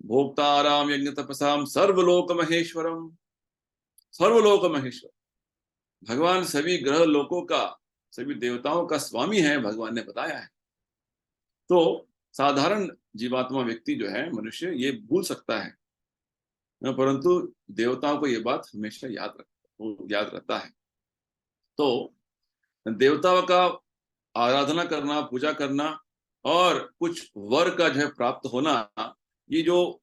भोक्ताराम यज्ञ तपसाम सर्वलोक महेश्वरम। सर्वलोक महेश्वर, भगवान सभी ग्रह लोकों का, सभी देवताओं का स्वामी है, भगवान ने बताया है। तो साधारण जीवात्मा व्यक्ति जो है, मनुष्य, ये भूल सकता है, परंतु देवताओं को ये बात हमेशा याद रहता है। तो देवताओं का आराधना करना, पूजा करना और कुछ वर का जो है प्राप्त होना, ये जो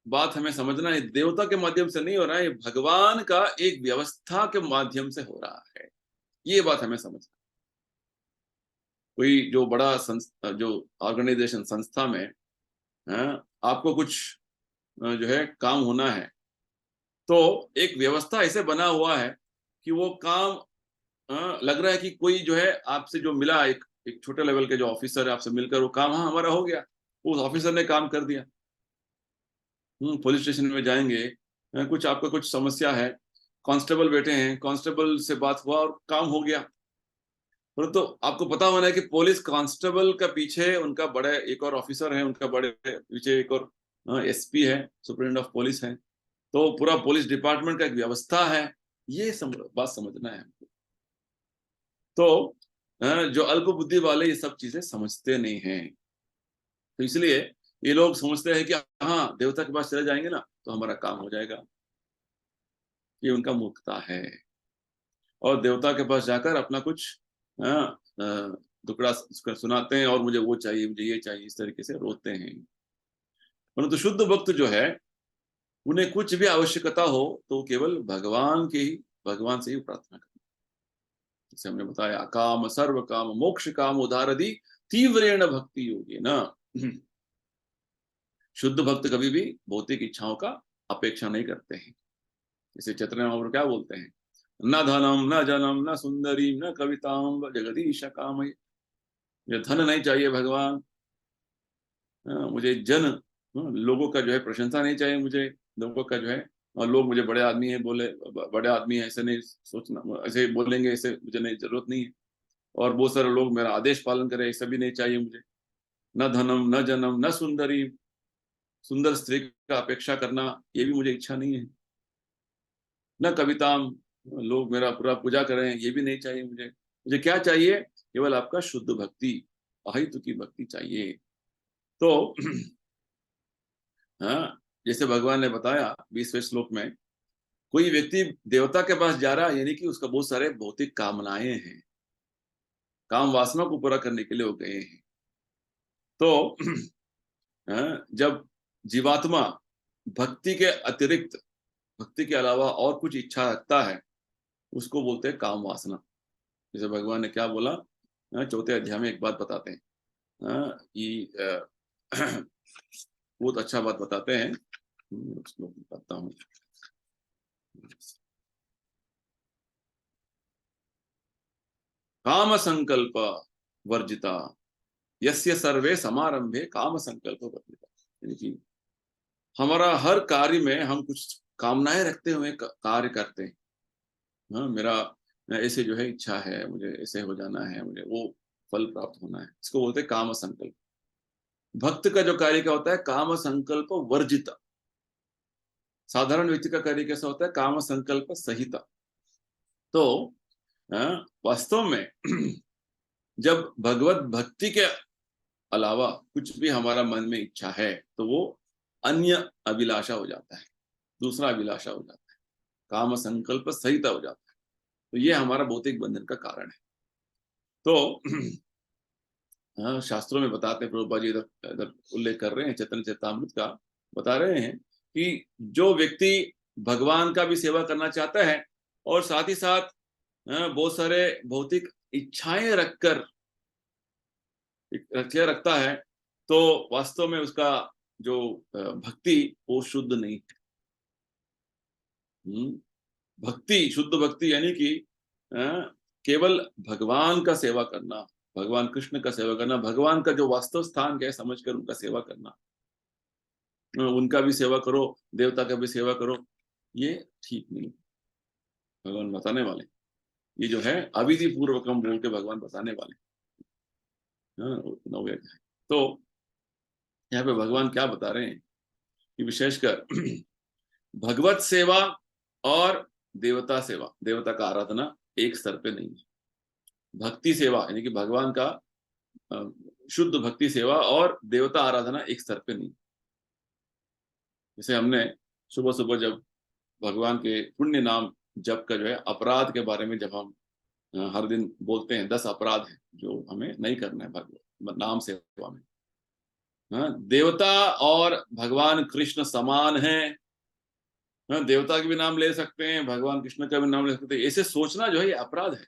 बात हमें समझना है, देवता के माध्यम से नहीं हो रहा है, ये भगवान का एक व्यवस्था के माध्यम से हो रहा है। ये बात हमें समझना। कोई जो बड़ा जो ऑर्गेनाइजेशन, संस्था में आपको कुछ जो है काम होना है, तो एक व्यवस्था ऐसे बना हुआ है कि वो काम लग रहा है कि कोई जो है आपसे जो मिला, एक एक छोटे लेवल के जो ऑफिसर है, आपसे मिलकर वो काम, हाँ हमारा हो गया, उस ऑफिसर ने काम कर दिया। पुलिस स्टेशन में जाएंगे, कुछ आपका कुछ समस्या है, कांस्टेबल बैठे हैं, कांस्टेबल से बात हुआ और काम हो गया। परंतु आपको पता होना है कि पुलिस कांस्टेबल का पीछे उनका बड़े एक और ऑफिसर है, उनका बड़े पीछे एक और एसपी है, सुप्रिंटेंडेंट ऑफ पुलिस है। तो पूरा पुलिस डिपार्टमेंट का एक व्यवस्था है। ये बात समझना है हमको। तो जो अल्प बुद्धि वाले ये सब चीजें समझते नहीं हैं। तो इसलिए ये लोग समझते हैं कि हाँ, देवता के पास चले जाएंगे ना तो हमारा काम हो जाएगा। ये उनका मूर्खता है। और देवता के पास जाकर अपना कुछ दुखड़ा सुनाते हैं, और मुझे वो चाहिए, मुझे ये चाहिए, इस तरीके से रोते हैं। परंतु शुद्ध भक्त जो है, उन्हें कुछ भी आवश्यकता हो तो केवल भगवान से ही प्रार्थना करते। जैसे हमने बताया, काम सर्व काम मोक्ष काम उदारधि तीव्रेण भक्ति योगी ना। शुद्ध भक्त कभी भी भौतिक इच्छाओं का अपेक्षा नहीं करते हैं। जैसे चैतन्य महाप्रभु क्या बोलते हैं, न धनम न जनम न सुंदरी न कविताम जगदीश काम। मुझे धन नहीं चाहिए भगवान, मुझे लोगों का जो है प्रशंसा नहीं चाहिए, मुझे लोगों का जो है, और लोग मुझे बड़े आदमी है बोले, बड़े आदमी है ऐसे नहीं सोचना, ऐसे बोलेंगे, ऐसे मुझे नहीं, जरूरत नहीं है। और बहुत सारे लोग मेरा आदेश पालन करें, ऐसा भी नहीं चाहिए मुझे। न धनम न जनम न सुंदरी, सुंदर स्त्री का अपेक्षा करना, ये भी मुझे इच्छा नहीं है। न कविताम, लोग मेरा पूरा पूजा करें, ये भी नहीं चाहिए मुझे। मुझे क्या चाहिए? केवल आपका शुद्ध भक्ति, अहितु की भक्ति चाहिए। तो हाँ, जैसे भगवान ने बताया 20वें श्लोक में, कोई व्यक्ति देवता के पास जा रहा है, यानी कि उसका बहुत सारे भौतिक कामनाएं हैं, काम वासना को पूरा करने के लिए वो गए हैं। तो जब जीवात्मा भक्ति के अतिरिक्त, भक्ति के अलावा और कुछ इच्छा रखता है, उसको बोलते हैं काम वासना। जैसे भगवान ने क्या बोला, 4थे अध्याय में एक बात बताते हैं, कि बहुत अच्छा बात बताते हैं। बताता हूँ। काम संकल्प वर्जिता, यस्य सर्वे समारंभे काम संकल्प वर्जिता। यानी कि हमारा हर कार्य में हम कुछ कामनाएं रखते हुए कार्य करते हैं। हाँ, मेरा ऐसे जो है इच्छा है, मुझे ऐसे हो जाना है, मुझे वो फल प्राप्त होना है, इसको बोलते हैं काम संकल्प। भक्त का जो कार्य क्या होता है, काम संकल्प वर्जित। साधारण व्यक्ति का कार्य कैसा होता है, काम संकल्प सहित। तो वास्तव में जब भगवत भक्ति के अलावा कुछ भी हमारा मन में इच्छा है तो वो अन्य अभिलाषा हो जाता है, दूसरा अभिलाषा हो जाता है, काम संकल्प सहित हो जाता है। तो ये हमारा भौतिक बंधन का कारण है। तो हाँ, शास्त्रों में बताते हैं, प्रभुपाद जी इधर इधर उल्लेख कर रहे हैं चैतन्य चरितामृत का, बता रहे हैं कि जो व्यक्ति भगवान का भी सेवा करना चाहता है और साथ ही साथ बहुत सारे भौतिक इच्छाएं रखता है, तो वास्तव में उसका जो भक्ति वो शुद्ध नहीं है। भक्ति, शुद्ध भक्ति यानी कि अ, केवल भगवान का सेवा करना, भगवान कृष्ण का सेवा करना, भगवान का जो वास्तव स्थान क्या है समझकर उनका सेवा करना, उनका भी सेवा करो, देवता का भी सेवा करो, ये ठीक नहीं। भगवान बताने वाले ये जो है अविधि पूर्वकम बोल के भगवान बताने वाले। नौवेद है। तो यहाँ पे भगवान क्या बता रहे हैं कि विशेषकर भगवत सेवा और देवता सेवा, देवता का आराधना एक स्तर पे नहीं है। भक्ति सेवा यानी कि भगवान का शुद्ध भक्ति सेवा और देवता आराधना एक स्तर पे नहीं। जैसे हमने सुबह सुबह जब भगवान के पुण्य नाम जप का जो है अपराध के बारे में जब हम हर दिन बोलते हैं, 10 अपराध है जो हमें नहीं करना है भगवान नाम सेवा में। देवता और भगवान कृष्ण समान हैं। देवता के भी नाम ले सकते हैं, भगवान कृष्ण का भी नाम ले सकते हैं, ऐसे सोचना जो है ये अपराध है।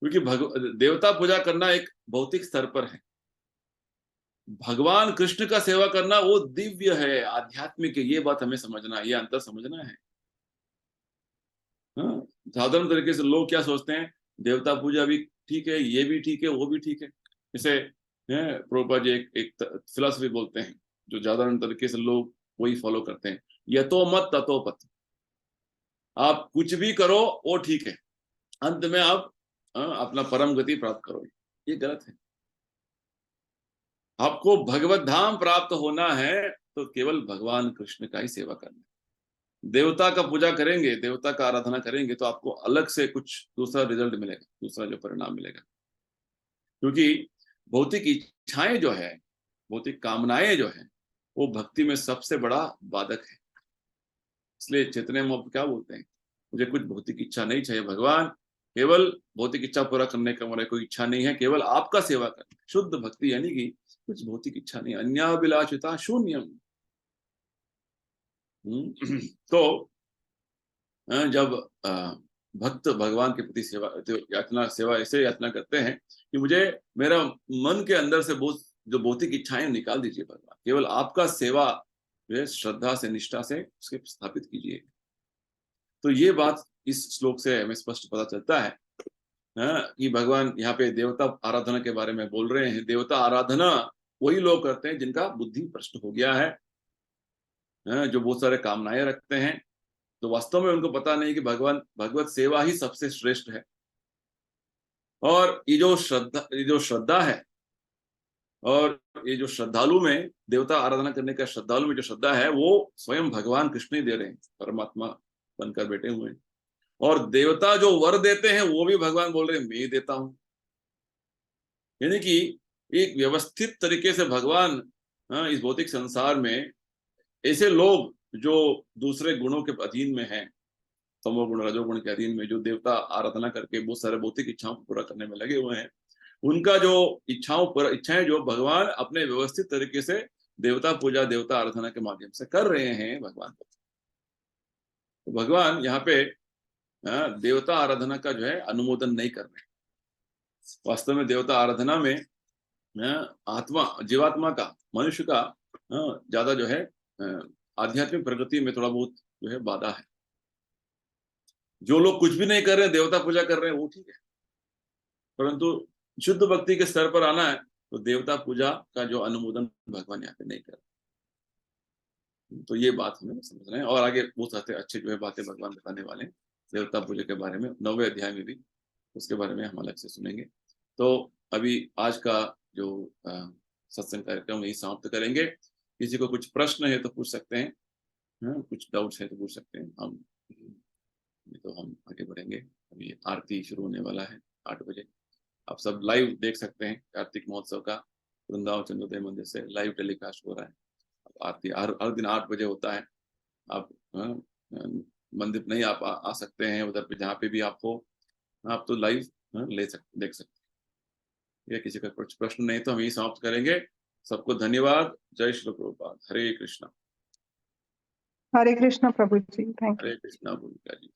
क्योंकि देवता पूजा करना एक भौतिक स्तर पर है, भगवान कृष्ण का सेवा करना वो दिव्य है, आध्यात्मिक है। ये बात हमें समझना है, ये अंतर समझना है। हाँ, साधारण तरीके से लोग क्या सोचते हैं, देवता पूजा भी ठीक है, ये भी ठीक है, वो भी ठीक है। जैसे प्रभुपाद जी एक फिलॉसफी बोलते हैं जो साधारण तरीके से लोग वही फॉलो करते हैं, यतो मत ततो पथ। आप कुछ भी करो वो ठीक है, अंत में आप अपना परम गति प्राप्त करोगे। ये गलत है। आपको भगवत धाम प्राप्त होना है तो केवल भगवान कृष्ण का ही सेवा करना है। देवता का पूजा करेंगे, देवता का आराधना करेंगे तो आपको अलग से कुछ दूसरा रिजल्ट मिलेगा, दूसरा जो परिणाम मिलेगा। क्योंकि भौतिक इच्छाएं जो है, भौतिक कामनाएं जो है, वो भक्ति में सबसे बड़ा बाधक है। इसलिए चैतन्य महाप्रभु क्या बोलते हैं, मुझे कुछ भौतिक इच्छा नहीं चाहिए भगवान, केवल भौतिक इच्छा पूरा करने का मेरा कोई इच्छा नहीं है, केवल आपका सेवा करना। शुद्ध भक्ति यानी कि कुछ भौतिक इच्छा नहीं, अन्याभिलाषिता शून्यम। तो जब भक्त भगवान के प्रति सेवा याचना सेवा ऐसे याचना करते हैं कि मुझे मेरा मन के अंदर से बहुत जो भौतिक इच्छाएं निकाल दीजिए भगवान, केवल आपका सेवा जो है श्रद्धा से निष्ठा से उसके स्थापित कीजिए। तो ये बात इस श्लोक से हमें स्पष्ट पता चलता है कि भगवान यहाँ पे देवता आराधना के बारे में बोल रहे हैं। देवता आराधना वही लोग करते हैं जिनका बुद्धि भ्रष्ट हो गया है, जो बहुत सारे कामनाएं रखते हैं, तो वास्तव में उनको पता नहीं कि भगवान भगवत सेवा ही सबसे श्रेष्ठ है। और ये जो श्रद्धा है, और ये जो श्रद्धालु में देवता आराधना करने का श्रद्धालु में जो श्रद्धा है, वो स्वयं भगवान कृष्ण ही दे रहे हैं, परमात्मा बनकर बैठे हुए हैं। और देवता जो वर देते हैं वो भी भगवान बोल रहे हैं मैं ही देता हूं। यानी कि एक व्यवस्थित तरीके से भगवान इस भौतिक संसार में ऐसे लोग जो दूसरे गुणों के अधीन में हैं, तमोगुण रजोगुण के अधीन में, जो देवता आराधना करके बहुत सारे भौतिक इच्छाओं को पूरा करने में लगे हुए हैं, उनका जो इच्छाएं जो भगवान अपने व्यवस्थित तरीके से देवता पूजा देवता आराधना के माध्यम से कर रहे हैं भगवान को। तो भगवान यहाँ पे देवता आराधना का जो है अनुमोदन नहीं कर रहे। वास्तव में देवता आराधना में आत्मा जीवात्मा का, मनुष्य का ज्यादा जो है आध्यात्मिक प्रगति में थोड़ा बहुत जो है बाधा है। जो लोग कुछ भी नहीं कर रहे हैं, देवता पूजा कर रहे हैं, वो ठीक है, परंतु शुद्ध भक्ति के स्तर पर आना है तो देवता पूजा का जो अनुमोदन भगवान यहाँ पे नहीं कर। तो ये बात हमें समझना है, और आगे बहुत सारे अच्छे जो है बातें भगवान बताने वाले हैं देवता पूजा के बारे में 9वें अध्याय में भी, उसके बारे में हम अलग से सुनेंगे। तो अभी आज का जो सत्संग कार्यक्रम यही समाप्त करेंगे। किसी को कुछ प्रश्न है तो पूछ सकते हैं, कुछ डाउट्स है तो पूछ सकते हैं। हम नहीं तो हम आगे बढ़ेंगे। अभी आरती शुरू होने वाला है 8 बजे। आप सब लाइव देख सकते हैं कार्तिक महोत्सव का, वृंदावन चंद्रोदय मंदिर से लाइव टेलीकास्ट हो रहा है। आरती हर दिन 8 बजे होता है। आप मंदिर नहीं आप आ सकते हैं उधर पे, जहाँ पे भी आपको, आप तो लाइव ले सकते देख सकते हैं। किसी का कुछ प्रश्न नहीं तो हम यही समाप्त करेंगे। सबको धन्यवाद। जय श्री प्रभुपाद। हरे कृष्णा। हरे कृष्णा प्रभु जी, थैंक यू। हरे कृष्णा भूमिका जी।